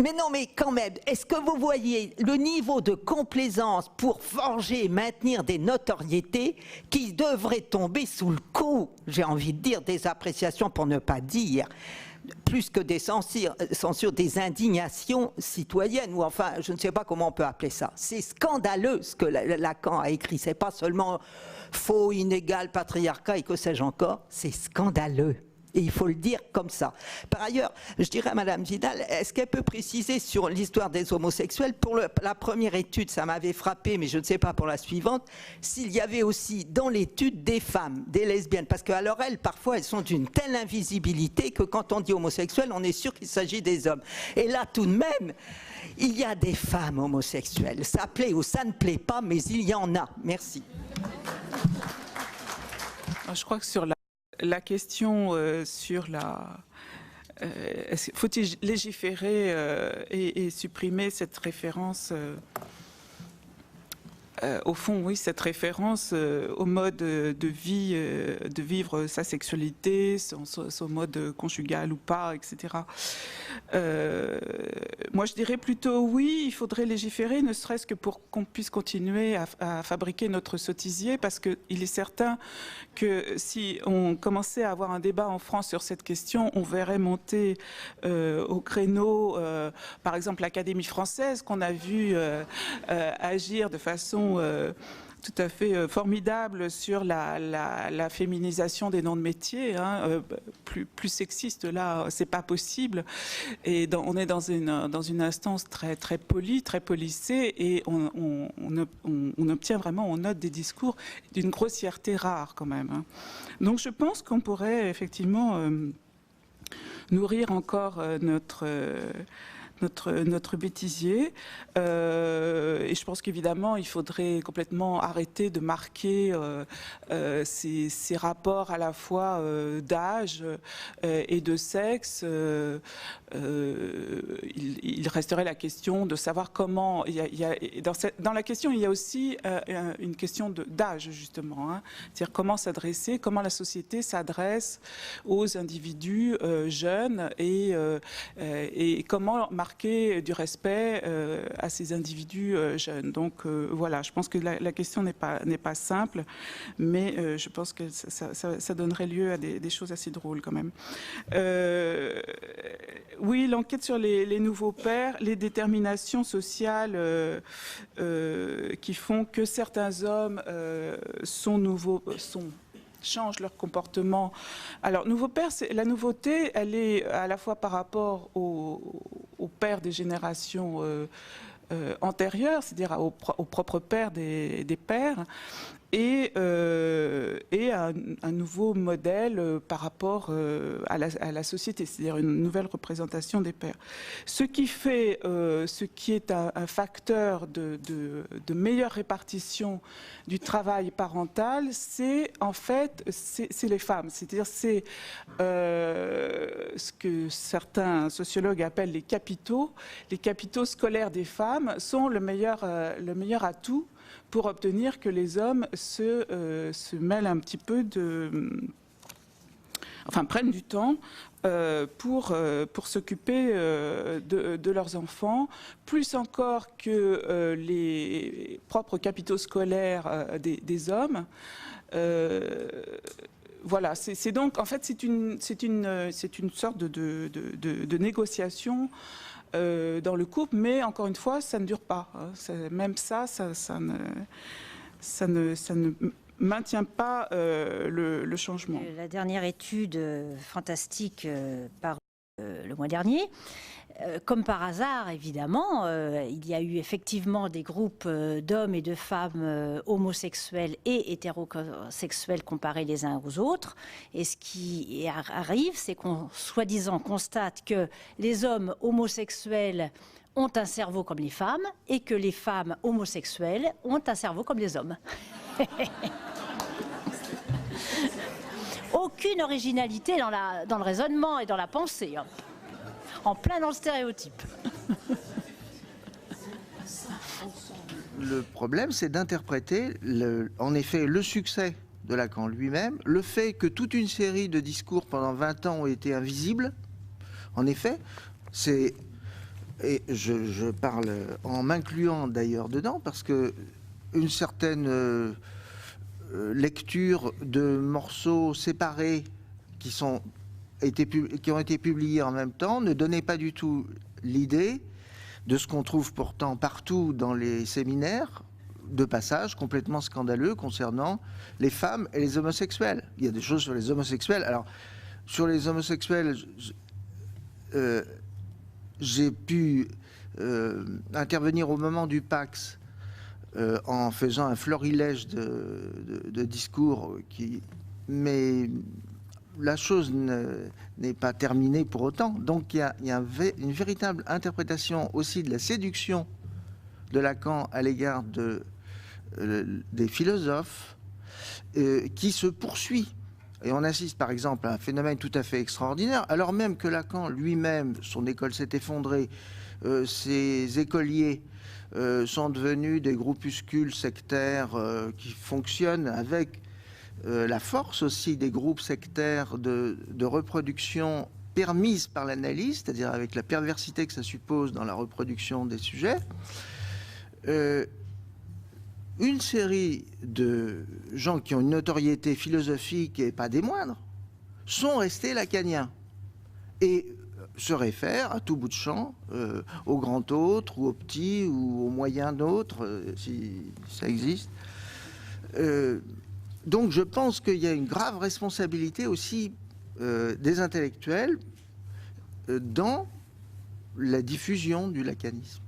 Mais non, mais quand même, est-ce que vous voyez le niveau de complaisance pour forger et maintenir des notoriétés qui devraient tomber sous le coup, j'ai envie de dire, des appréciations, pour ne pas dire... plus que des censures, des indignations citoyennes, ou enfin, je ne sais pas comment on peut appeler ça. C'est scandaleux ce que Lacan a écrit. C'est pas seulement faux, inégal, patriarcat et que sais-je encore. C'est scandaleux. Et il faut le dire comme ça. Par ailleurs, je dirais à Madame Vidal, est-ce qu'elle peut préciser sur l'histoire des homosexuels? Pour la première étude, ça m'avait frappé, mais je ne sais pas pour la suivante, s'il y avait aussi dans l'étude des femmes, des lesbiennes. Parce que alors elles, parfois, elles sont d'une telle invisibilité que quand on dit homosexuel, on est sûr qu'il s'agit des hommes. Et là, tout de même, il y a des femmes homosexuelles. Ça plaît ou ça ne plaît pas, mais il y en a. Merci. Je crois que sur la question sur faut-il légiférer et supprimer cette référence au fond, oui, cette référence au mode de vie, de vivre sa sexualité, son mode conjugal ou pas, etc. Moi, je dirais plutôt oui, il faudrait légiférer, ne serait-ce que pour qu'on puisse continuer à fabriquer notre sottisier, parce qu'il est certain que si on commençait à avoir un débat en France sur cette question, on verrait monter au créneau, par exemple, l'Académie française, qu'on a vu agir de façon tout à fait formidable sur la féminisation des noms de métiers, hein, plus sexiste là, c'est pas possible. Et on est dans une instance très très polie, très policée, et on obtient vraiment, on note des discours d'une grossièreté rare quand même. Hein. Donc je pense qu'on pourrait effectivement nourrir encore notre bêtisier. Et je pense qu'évidemment, il faudrait complètement arrêter de marquer ces rapports à la fois d'âge et de sexe. Il resterait la question de savoir comment... dans la question, il y a aussi une question d'âge, justement. Hein. C'est-à-dire comment s'adresser, comment la société s'adresse aux individus jeunes et comment marquer du respect à ces individus jeunes. Donc voilà, je pense que la question n'est pas simple, mais je pense que ça donnerait lieu à des choses assez drôles quand même. Oui, l'enquête sur les nouveaux pères, les déterminations sociales qui font que certains hommes changent leur comportement. Alors, nouveau père, la nouveauté, elle est à la fois par rapport aux pères des générations antérieures, c'est-à-dire au propre père des pères, et un nouveau modèle par rapport à la société, c'est-à-dire une nouvelle représentation des pères. Ce qui est un facteur de meilleure répartition du travail parental, c'est en fait les femmes, c'est-à-dire c'est ce que certains sociologues appellent les capitaux scolaires des femmes sont le meilleur atout pour obtenir que les hommes se mêlent un petit peu prennent du temps pour s'occuper de leurs enfants, plus encore que les propres capitaux scolaires des hommes. Voilà, c'est donc en fait c'est une sorte de négociation dans le couple, mais encore une fois, ça ne dure pas. Même ça ne maintient pas le changement. La dernière étude fantastique par le mois dernier, comme par hasard, évidemment, il y a eu effectivement des groupes d'hommes et de femmes homosexuels et hétérosexuels comparés les uns aux autres. Et ce qui arrive, c'est qu'on, soi-disant, constate que les hommes homosexuels ont un cerveau comme les femmes et que les femmes homosexuelles ont un cerveau comme les hommes. Aucune originalité dans le raisonnement et dans la pensée. Hein. En plein dans le stéréotype. Le problème, c'est d'interpréter, en effet, le succès de Lacan lui-même, le fait que toute une série de discours pendant 20 ans ont été invisibles. En effet, c'est... Et je parle en m'incluant d'ailleurs dedans, parce que une certaine lecture de morceaux séparés qui ont été publiés en même temps ne donnait pas du tout l'idée de ce qu'on trouve pourtant partout dans les séminaires de passage complètement scandaleux concernant les femmes et les homosexuels. Il y a des choses sur les homosexuels. Alors, sur les homosexuels, j'ai pu intervenir au moment du Pax en faisant un florilège de discours mais la chose n'est pas terminée pour autant. Donc il y a une véritable interprétation aussi de la séduction de Lacan à l'égard des philosophes qui se poursuit. Et on assiste par exemple à un phénomène tout à fait extraordinaire, alors même que Lacan lui-même, son école s'est effondrée, ses écoliers sont devenus des groupuscules sectaires qui fonctionnent avec la force aussi des groupes sectaires de reproduction permise par l'analyse, c'est-à-dire avec la perversité que ça suppose dans la reproduction des sujets. Une série de gens qui ont une notoriété philosophique et pas des moindres sont restés lacaniens et se réfèrent à tout bout de champ au grand autre ou au petit ou au moyen autre, si ça existe. Donc je pense qu'il y a une grave responsabilité aussi des intellectuels dans la diffusion du lacanisme.